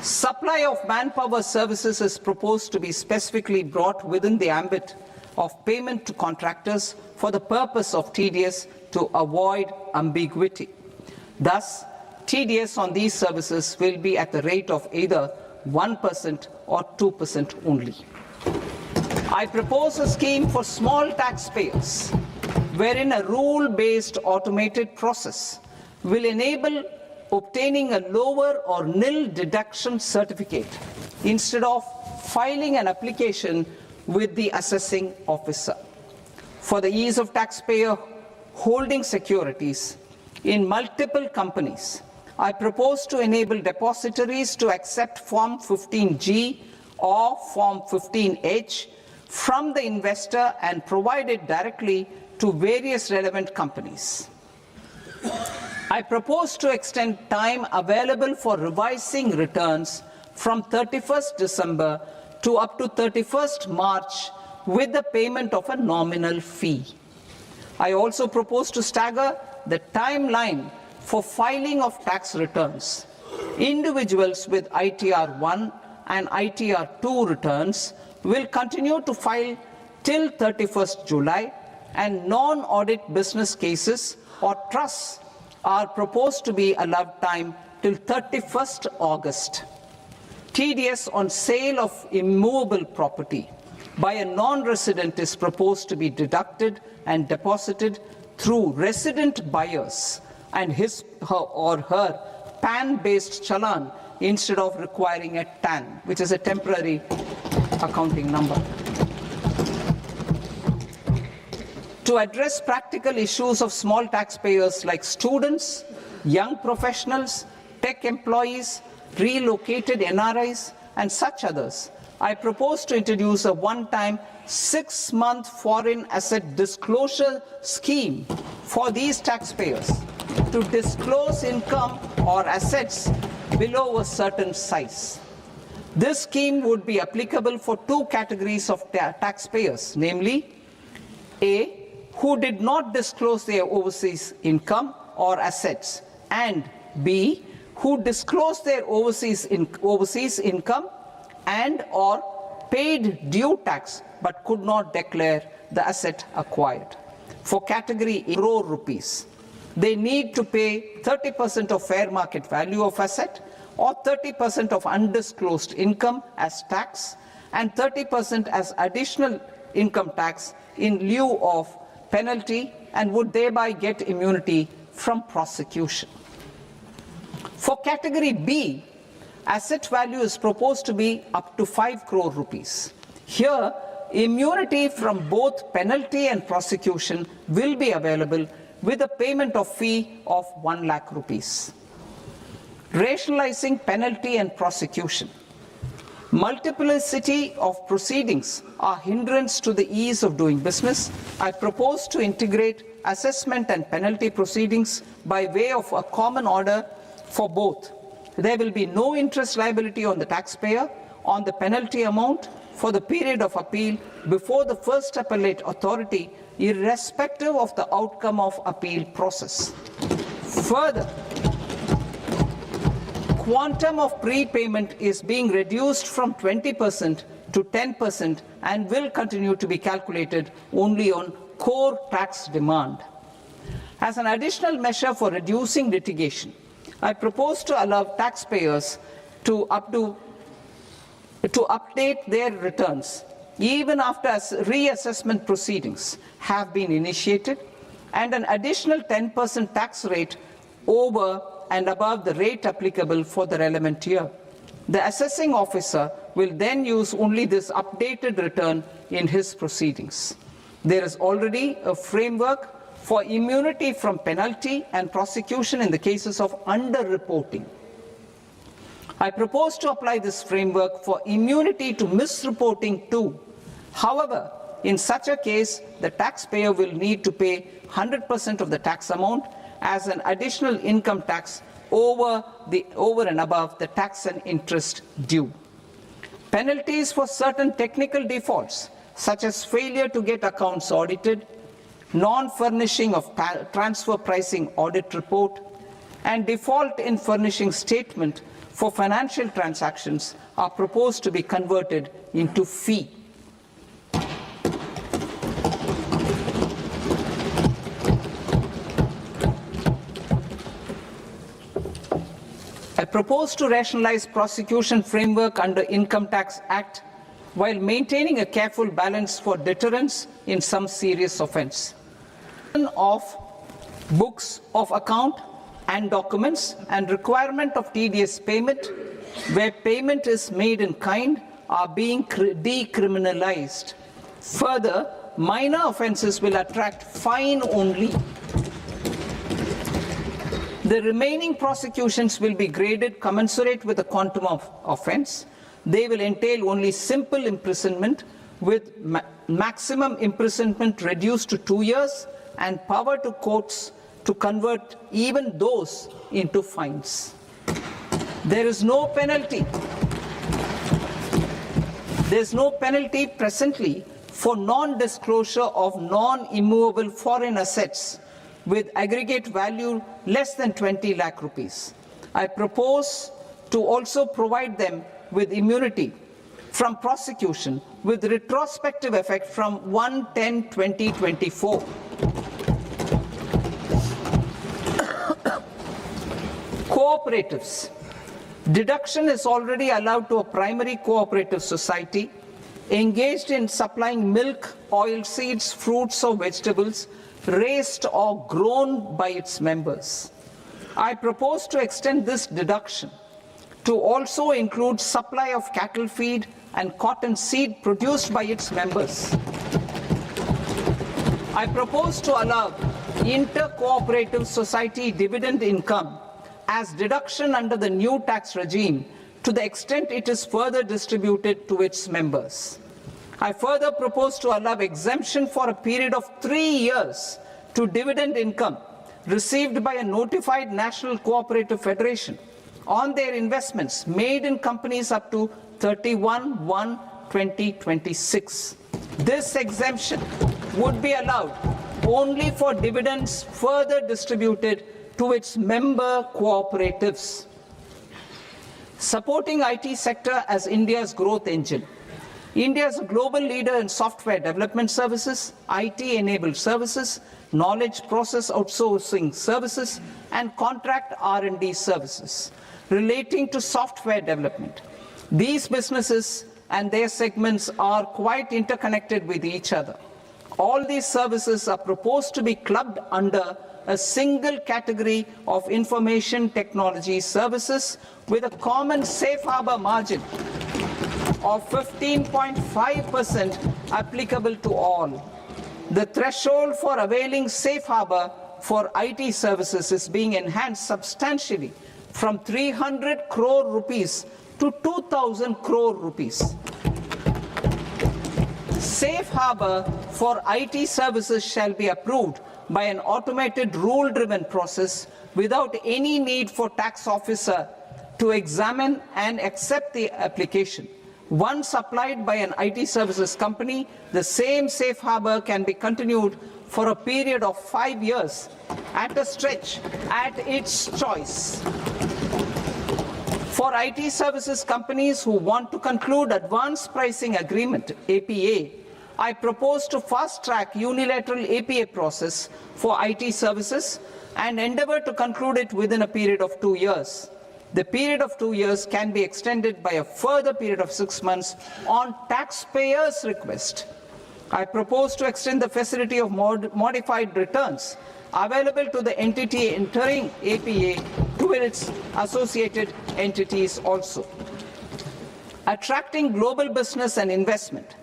Supply of manpower services is proposed to be specifically brought within the ambit of payment to contractors for the purpose of TDS to avoid ambiguity. Thus, TDS on these services will be at the rate of either 1% or 2% only. I propose a scheme for small taxpayers, wherein a rule-based automated process will enable obtaining a lower or nil deduction certificate instead of filing an application with the assessing officer. For the ease of taxpayer holding securities in multiple companies, I propose to enable depositories to accept Form 15G or Form 15H from the investor and provide it directly to various relevant companies. I propose to extend time available for revising returns from 31st December to up to 31st March with the payment of a nominal fee. I also propose to stagger the timeline for filing of tax returns. Individuals with ITR 1 and ITR 2 returns will continue to file till 31st July, and non-audit business cases or trusts are proposed to be allowed time till 31st August. TDS on sale of immovable property by a non-resident is proposed to be deducted and deposited through resident buyers and his or her PAN-based challan instead of requiring a TAN, which is a temporary accounting number. To address practical issues of small taxpayers like students, young professionals, tech employees, relocated NRIs, and such others, I propose to introduce a one-time 6-month foreign asset disclosure scheme for these taxpayers to disclose income or assets below a certain size. This scheme would be applicable for two categories of taxpayers, namely, A, who did not disclose their overseas income or assets, and B, who disclose their overseas income and or paid due tax but could not declare the asset acquired. For category A, crore rupees, they need to pay 30% of fair market value of asset or 30% of undisclosed income as tax and 30% as additional income tax in lieu of penalty, and would thereby get immunity from prosecution. For category B, asset value is proposed to be up to 5 crore rupees. Here, immunity from both penalty and prosecution will be available with a payment of fee of 1 lakh rupees. Rationalizing penalty and prosecution. Multiplicity of proceedings are hindrance to the ease of doing business. I propose to integrate assessment and penalty proceedings by way of a common order for both. There will be no interest liability on the taxpayer on the penalty amount for the period of appeal before the first appellate authority, irrespective of the outcome of appeal process. Further, quantum of prepayment is being reduced from 20% to 10% and will continue to be calculated only on core tax demand. As an additional measure for reducing litigation, I propose to allow taxpayers to update their returns even after reassessment proceedings have been initiated, and an additional 10% tax rate over and above the rate applicable for the relevant year. The assessing officer will then use only this updated return in his proceedings. There is already a framework for immunity from penalty and prosecution in the cases of underreporting. I propose to apply this framework for immunity to misreporting too. However, in such a case, the taxpayer will need to pay 100% of the tax amount as an additional income tax over and above the tax and interest due. Penalties for certain technical defaults, such as failure to get accounts audited, non-furnishing of transfer pricing audit report, and default in furnishing statement for financial transactions, are proposed to be converted into fee. I propose to rationalize prosecution framework under Income Tax Act while maintaining a careful balance for deterrence in some serious offence. Of books of account and documents and requirement of TDS payment where payment is made in kind are being decriminalized. Further, minor offences will attract fine only. The remaining prosecutions will be graded commensurate with the quantum of offence. They will entail only simple imprisonment with maximum imprisonment reduced to 2 years and power to courts to convert even those into fines. There is no penalty. There is no penalty presently for non-disclosure of non-immovable foreign assets with aggregate value less than 20 lakh rupees. I propose to also provide them with immunity from prosecution with retrospective effect from 1/10/2024. Cooperatives. Deduction is already allowed to a primary cooperative society engaged in supplying milk, oilseeds, fruits or vegetables raised or grown by its members. I propose to extend this deduction to also include supply of cattle feed and cotton seed produced by its members. I propose to allow inter-cooperative society dividend income as deduction under the new tax regime to the extent it is further distributed to its members. I further propose to allow exemption for a period of 3 years to dividend income received by a notified national cooperative federation on their investments made in companies up to 31/1/2026. This exemption would be allowed only for dividends further distributed to its member cooperatives. Supporting IT sector as India's growth engine. India is a global leader in software development services, IT-enabled services, knowledge process outsourcing services, and contract R&D services relating to software development. These businesses and their segments are quite interconnected with each other. All these services are proposed to be clubbed under a single category of information technology services with a common safe harbor margin of 15.5% applicable to all. The threshold for availing safe harbor for IT services is being enhanced substantially from 300 crore rupees to 2,000 crore rupees. Safe harbor for IT services shall be approved by an automated rule-driven process without any need for tax officer to examine and accept the application. Once applied by an IT services company, the same safe harbor can be continued for a period of 5 years at a stretch at its choice. For IT services companies who want to conclude advanced pricing agreement, APA, I propose to fast-track unilateral APA process for IT services and endeavor to conclude it within a period of 2 years. The period of 2 years can be extended by a further period of 6 months on taxpayers' request. I propose to extend the facility of modified returns available to the entity entering APA to its associated entities also. Attracting global business and investment.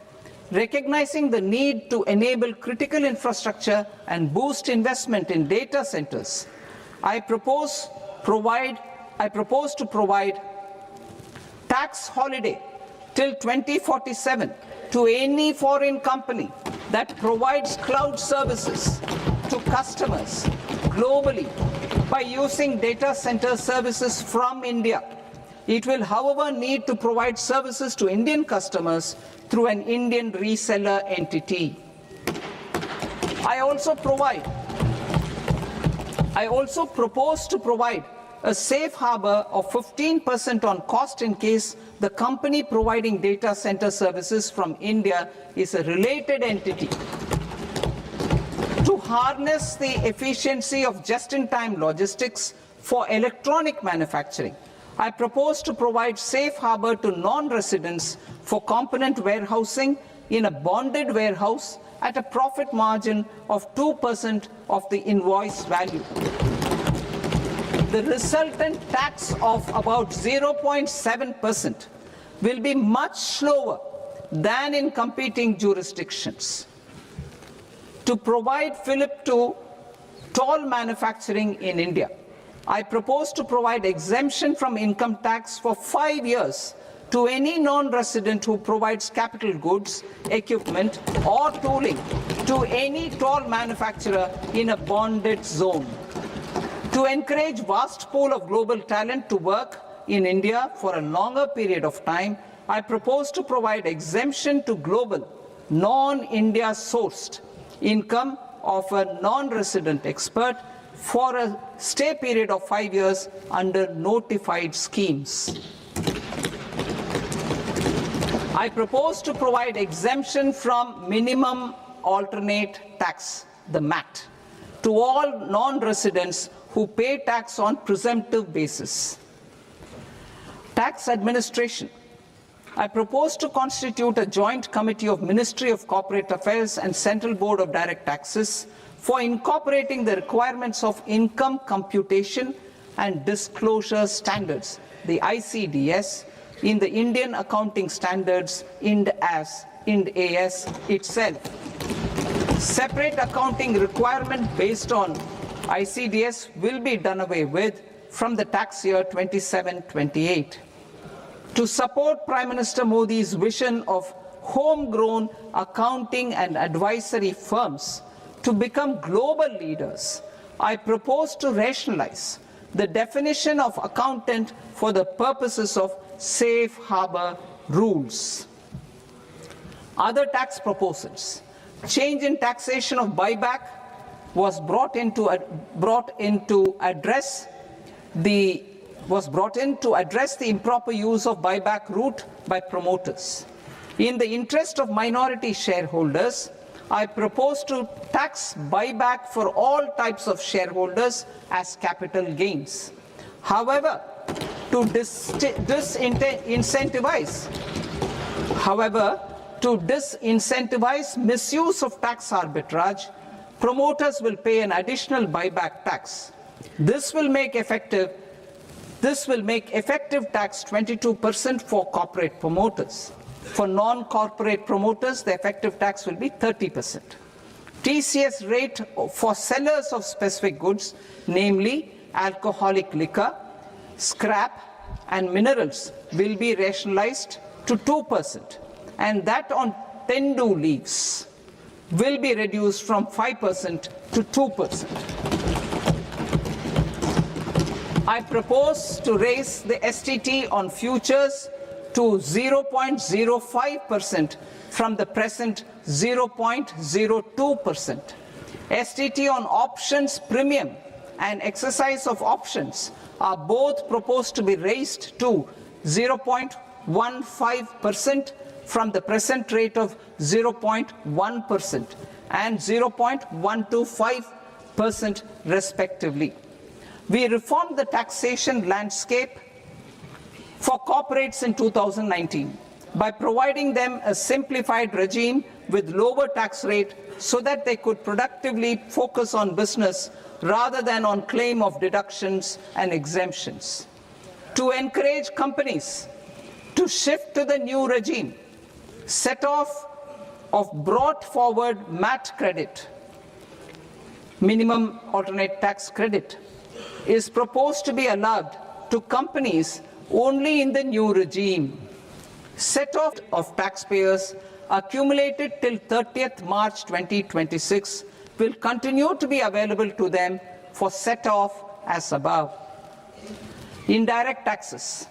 Recognizing the need to enable critical infrastructure and boost investment in data centers, I propose to provide tax holiday till 2047 to any foreign company that provides cloud services to customers globally by using data center services from India. It will, however, need to provide services to Indian customers through an Indian reseller entity. I also propose to provide a safe harbor of 15% on cost in case the company providing data center services from India is a related entity. To harness the efficiency of just-in-time logistics for electronic manufacturing, I propose to provide safe harbor to non-residents for component warehousing in a bonded warehouse at a profit margin of 2% of the invoice value. The resultant tax of about 0.7% will be much lower than in competing jurisdictions. To provide fillip to toll manufacturing in India, I propose to provide exemption from income tax for 5 years to any non-resident who provides capital goods, equipment, or tooling to any toll manufacturer in a bonded zone. To encourage vast pool of global talent to work in India for a longer period of time, I propose to provide exemption to global, non-India sourced income of a non-resident expert for a stay period of 5 years under notified schemes. I propose to provide exemption from minimum alternate tax, the MAT, to all non-residents who pay tax on presumptive basis. Tax administration. I propose to constitute a joint committee of Ministry of Corporate Affairs and Central Board of Direct Taxes for incorporating the requirements of income computation and disclosure standards, the ICDS, in the Indian Accounting Standards Ind AS itself. Separate accounting requirement based on ICDS will be done away with from the tax year 27-28. To support Prime Minister Modi's vision of homegrown accounting and advisory firms to become global leaders, I propose to rationalize the definition of accountant for the purposes of safe harbor rules. Other tax proposals. Change in taxation of buyback was brought in to address the was brought in to address the improper use of buyback route by promoters. In the interest of minority shareholders, I propose to tax buyback for all types of shareholders as capital gains. However, to disincentivize misuse of tax arbitrage, promoters will pay an additional buyback tax. This will make effective tax 22% for corporate promoters. For non-corporate promoters, the effective tax will be 30%. TCS rate for sellers of specific goods, namely alcoholic liquor, scrap, and minerals, will be rationalized to 2%, and that on tender leaves will be reduced from 5% to 2%. I propose to raise the STT on futures to 0.05% from the present 0.02%. STT on options premium and exercise of options are both proposed to be raised to 0.15% from the present rate of 0.1% and 0.125% respectively. We reformed the taxation landscape for corporates in 2019 by providing them a simplified regime with lower tax rate so that they could productively focus on business rather than on claim of deductions and exemptions. To encourage companies to shift to the new regime, set-off of brought forward MAT credit, minimum alternate tax credit, is proposed to be allowed to companies only in the new regime. Set-off of taxpayers accumulated till 30th March 2026 will continue to be available to them for set-off as above. Indirect taxes.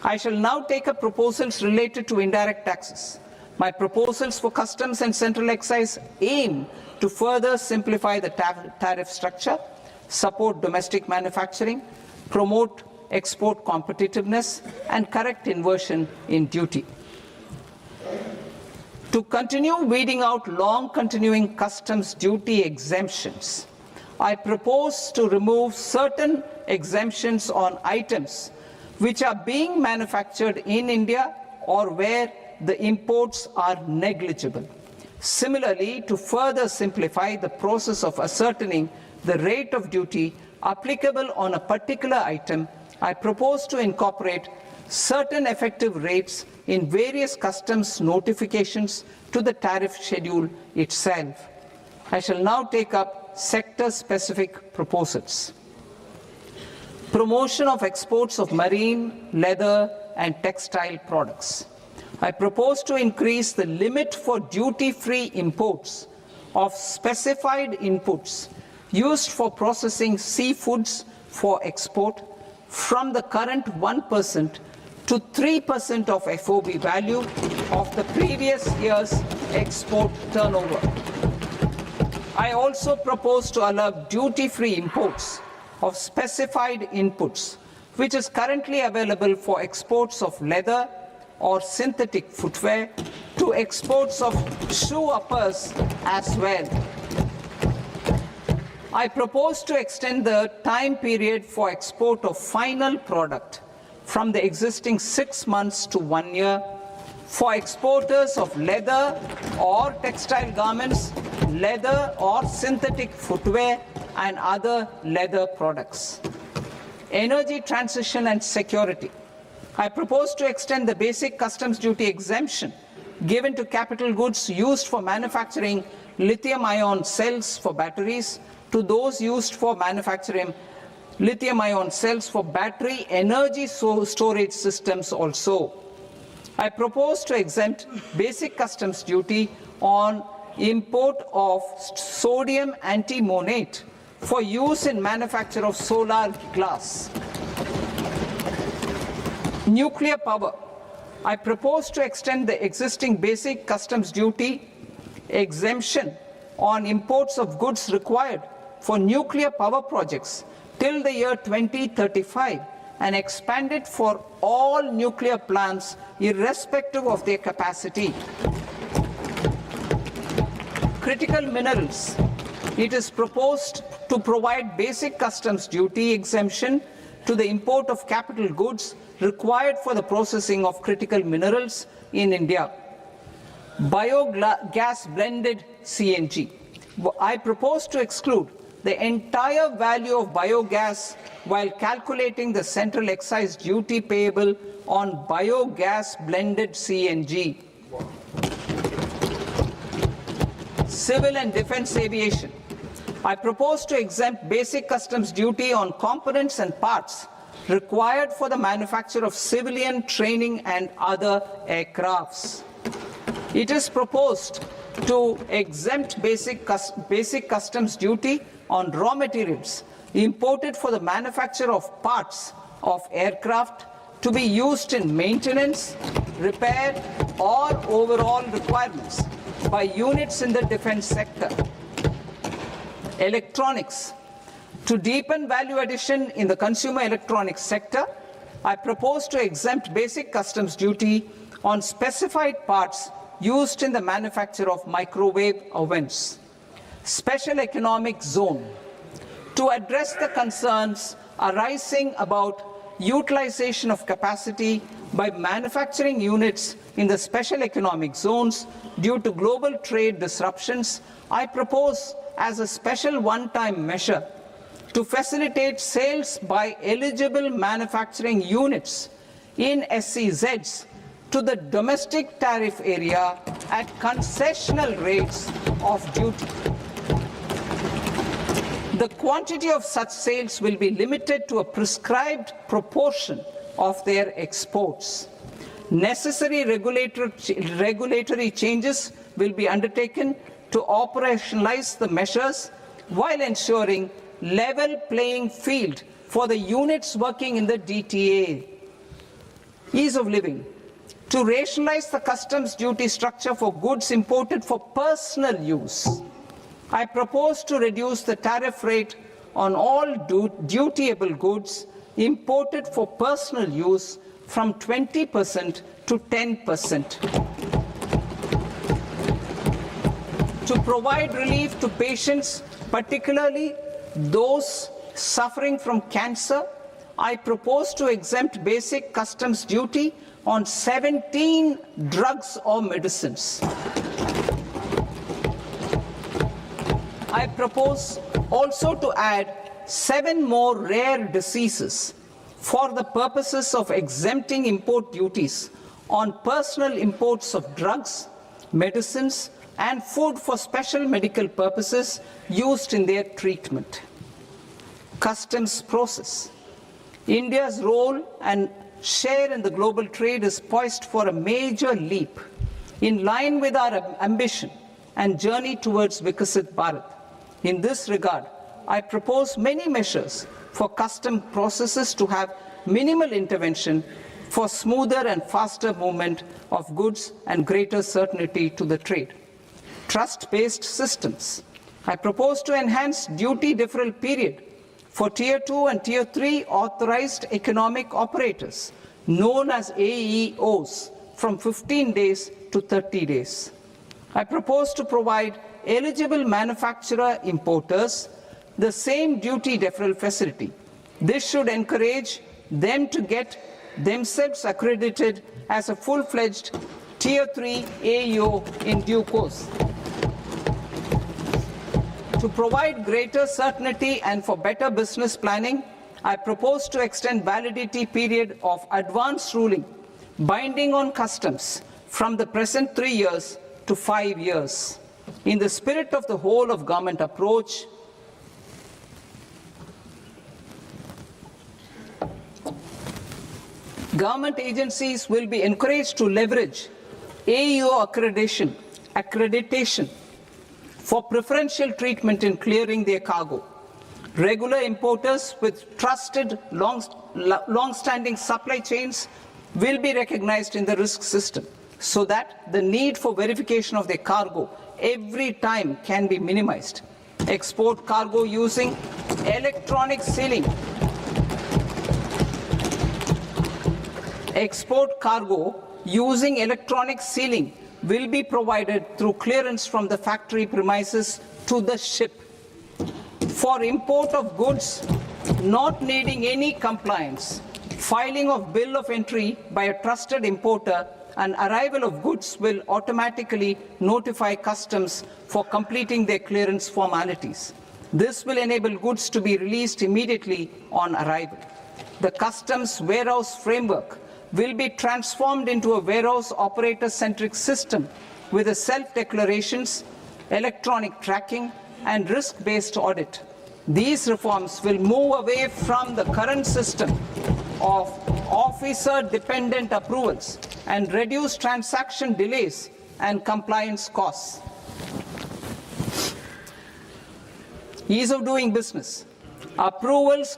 I shall now take up proposals related to indirect taxes. My proposals for customs and central excise aim to further simplify the tariff structure, support domestic manufacturing, promote export competitiveness, and correct inversion in duty. To continue weeding out long continuing customs duty exemptions, I propose to remove certain exemptions on items which are being manufactured in India or where the imports are negligible. Similarly, to further simplify the process of ascertaining the rate of duty applicable on a particular item, I propose to incorporate certain effective rates in various customs notifications to the tariff schedule itself. I shall now take up sector-specific proposals. Promotion of exports of marine, leather, and textile products. I propose to increase the limit for duty-free imports of specified inputs used for processing seafoods for export from the current 1% to 3% of FOB value of the previous year's export turnover. I also propose to allow duty-free imports of specified inputs, which is currently available for exports of leather or synthetic footwear, to exports of shoe uppers as well. I propose to extend the time period for export of final product from the existing 6 months to 1 year for exporters of leather or textile garments, leather or synthetic footwear, and other leather products. Energy transition and security. I propose to extend the basic customs duty exemption given to capital goods used for manufacturing lithium-ion cells for batteries to those used for manufacturing lithium-ion cells for battery energy storage systems also. I propose to exempt basic customs duty on import of sodium antimonate for use in manufacture of solar glass. Nuclear power. I propose to extend the existing basic customs duty exemption on imports of goods required for nuclear power projects till the year 2035 and expand it for all nuclear plants, irrespective of their capacity. Critical minerals. It is proposed to provide basic customs duty exemption to the import of capital goods required for the processing of critical minerals in India. Biogas blended CNG. I propose to exclude the entire value of biogas while calculating the central excise duty payable on biogas blended CNG. Civil and defense aviation. I propose to exempt basic customs duty on components and parts required for the manufacture of civilian training and other aircrafts. It is proposed to exempt basic customs duty on raw materials imported for the manufacture of parts of aircraft to be used in maintenance, repair, or overall requirements by units in the defense sector. Electronics. To deepen value addition in the consumer electronics sector, I propose to exempt basic customs duty on specified parts used in the manufacture of microwave ovens. Special economic zone. To address the concerns arising about utilization of capacity by manufacturing units in the special economic zones due to global trade disruptions, I propose as a special one-time measure to facilitate sales by eligible manufacturing units in SEZs to the domestic tariff area at concessional rates of duty. The quantity of such sales will be limited to a prescribed proportion of their exports. Necessary regulatory changes will be undertaken to operationalize the measures while ensuring level playing field for the units working in the DTA. Ease of living. To rationalize the customs duty structure for goods imported for personal use, I propose to reduce the tariff rate on all dutiable goods imported for personal use from 20% to 10%. To provide relief to patients, particularly those suffering from cancer, I propose to exempt basic customs duty on 17 drugs or medicines. I propose also to add 7 more rare diseases for the purposes of exempting import duties on personal imports of drugs, medicines, and food for special medical purposes used in their treatment. Customs process. India's role and share in the global trade is poised for a major leap in line with our ambition and journey towards Viksit Bharat. In this regard, I propose many measures for custom processes to have minimal intervention for smoother and faster movement of goods and greater certainty to the trade. Trust-based systems. I propose to enhance duty deferral period for Tier 2 and Tier 3 authorized economic operators, known as AEOs, from 15 days to 30 days. I propose to provide eligible manufacturer importers the same duty deferral facility. This should encourage them to get themselves accredited as a full-fledged Tier 3 AEO in due course. To provide greater certainty and for better business planning, I propose to extend validity period of advance ruling binding on customs from the present 3 years to 5 years. In the spirit of the whole of government approach, government agencies will be encouraged to leverage AEO accreditation for preferential treatment in clearing their cargo. Regular importers with trusted, long-standing supply chains will be recognized in the risk system so that the need for verification of their cargo every time can be minimized. Export cargo using electronic sealing Export cargo using electronic sealing will be provided through clearance from the factory premises to the ship. For import of goods not needing any compliance, filing of bill of entry by a trusted importer and arrival of goods will automatically notify customs for completing their clearance formalities. This will enable goods to be released immediately on arrival. The customs warehouse framework will be transformed into a warehouse operator-centric system with a self-declarations, electronic tracking, and risk-based audit. These reforms will move away from the current system of officer-dependent approvals and reduce transaction delays and compliance costs. Ease of doing business. Approvals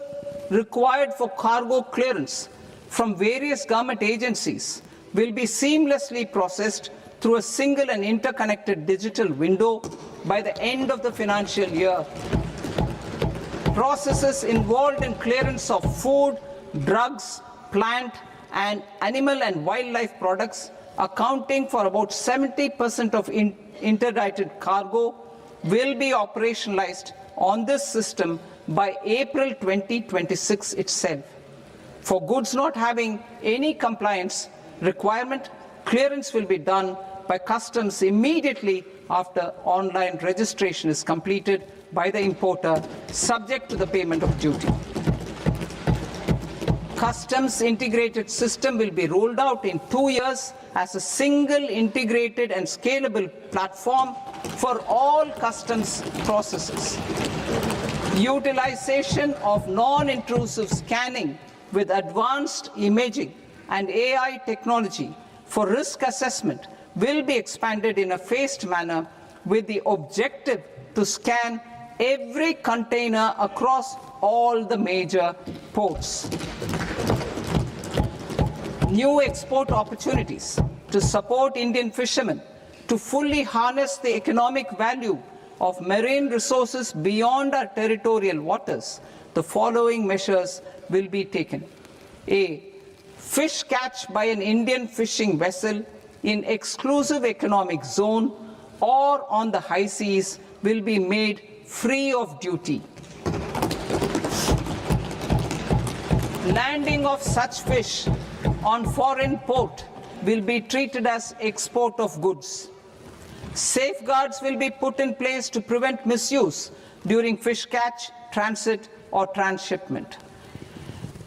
required for cargo clearance from various government agencies will be seamlessly processed through a single and interconnected digital window by the end of the financial year. Processes involved in clearance of food, drugs, plant, and animal and wildlife products, accounting for about 70% of interdicted cargo, will be operationalized on this system by April 2026 itself. For goods not having any compliance requirement, clearance will be done by customs immediately after online registration is completed by the importer, subject to the payment of duty. Customs integrated system will be rolled out in 2 years as a single integrated and scalable platform for all customs processes. Utilization of non-intrusive scanning with advanced imaging and AI technology for risk assessment will be expanded in a phased manner with the objective to scan every container across all the major ports. New export opportunities to support Indian fishermen to fully harness the economic value of marine resources beyond our territorial waters. The following measures will be taken. A. Fish catch by an Indian fishing vessel in exclusive economic zone or on the high seas will be made free of duty. Landing of such fish on foreign port will be treated as export of goods. Safeguards will be put in place to prevent misuse during fish catch, transit, or transshipment.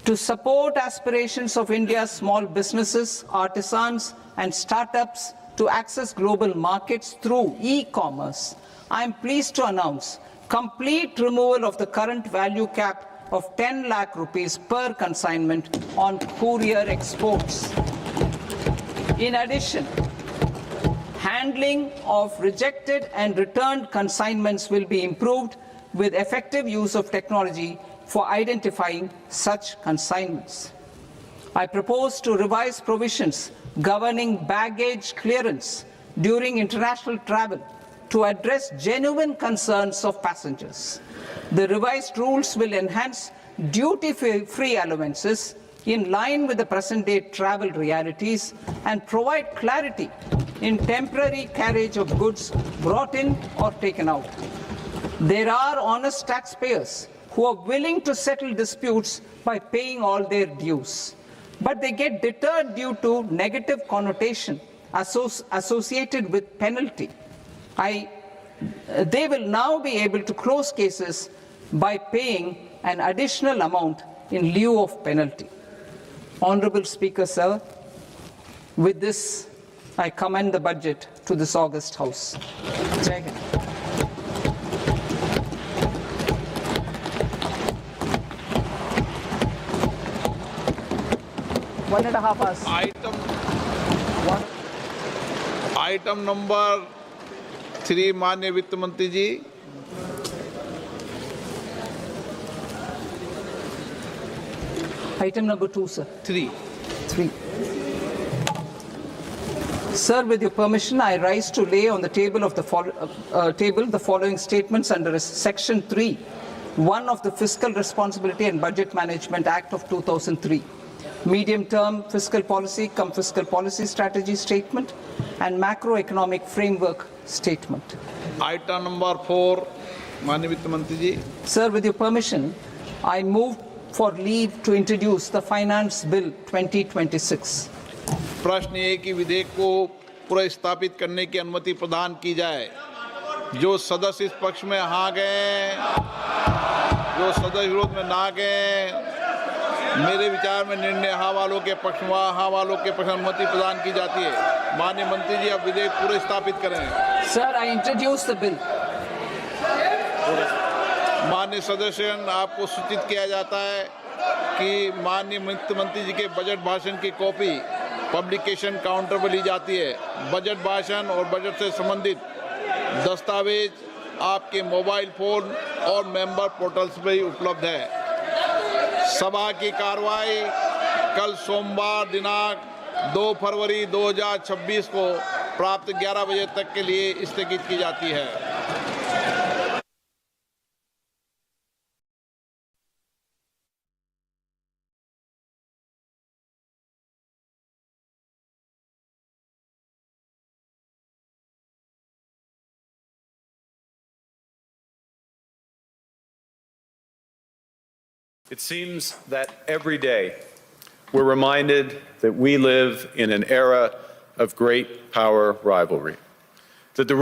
To support aspirations of India's small businesses, artisans, and startups to access global markets through e-commerce, I am pleased to announce complete removal of the current value cap of 10 lakh rupees per consignment on courier exports. In addition, handling of rejected and returned consignments will be improved with effective use of technology for identifying such consignments. I propose to revise provisions governing baggage clearance during international travel to address genuine concerns of passengers. The revised rules will enhance duty-free allowances in line with the present-day travel realities and provide clarity in temporary carriage of goods brought in or taken out. There are honest taxpayers who are willing to settle disputes by paying all their dues, but they get deterred due to negative connotation associated with penalty. They will now be able to close cases by paying an additional amount in lieu of penalty. Honorable Speaker, sir, with this, I commend the budget to this august House. Jai Hind. One and a half hours. Item number 3, माननीय वित्त मंत्री जी. Item number 2, sir. 3. Sir, with your permission, I rise to lay on the table of the following statements under Section 3, 1 of the Fiscal Responsibility and Budget Management Act of 2003. medium-term fiscal policy cum fiscal policy strategy statement, and macroeconomic framework statement. Item number 4 माननीय वित्त मंत्री जी। Sir, with your permission, I move for leave to introduce the Finance Bill 2026. प्रश्न ये कि विधेयक को पुनर्स्थापित करने की अनुमति प्रदान की जाए। जो सदस्य इस पक्ष में हाँ गए, जो सदस्य विरोध में ना गए, मेरे विचार में निर्णय हाँ वालों के पक्ष में, हाँ वालों के पक्ष में अनुमति प्रदान की जाती है। माननीय मंत्री जी, अब विधेयक पुनर्स्थापित करें। Sir, I introduce the bill. माननीय सदस्यगण, आपको सूचित किया जाता है कि माननीय वित्त मंत्री जी के बजट भाषण की कॉपी पब्लिकेशन काउंटर पर ली जाती है। बजट भाषण और बजट से संबंधित दस्तावेज आपके मोबाइल फोन और मेंबर पोर्टल्स पर ही उपलब्ध है। सभा की कार्रवाई कल सोमवार दिनांक 2 फरवरी 2026 को प्राप्त 11 बजे तक के लिए स्थगित की जाती है। It seems that every day we're reminded that we live in an era of great power rivalry, that the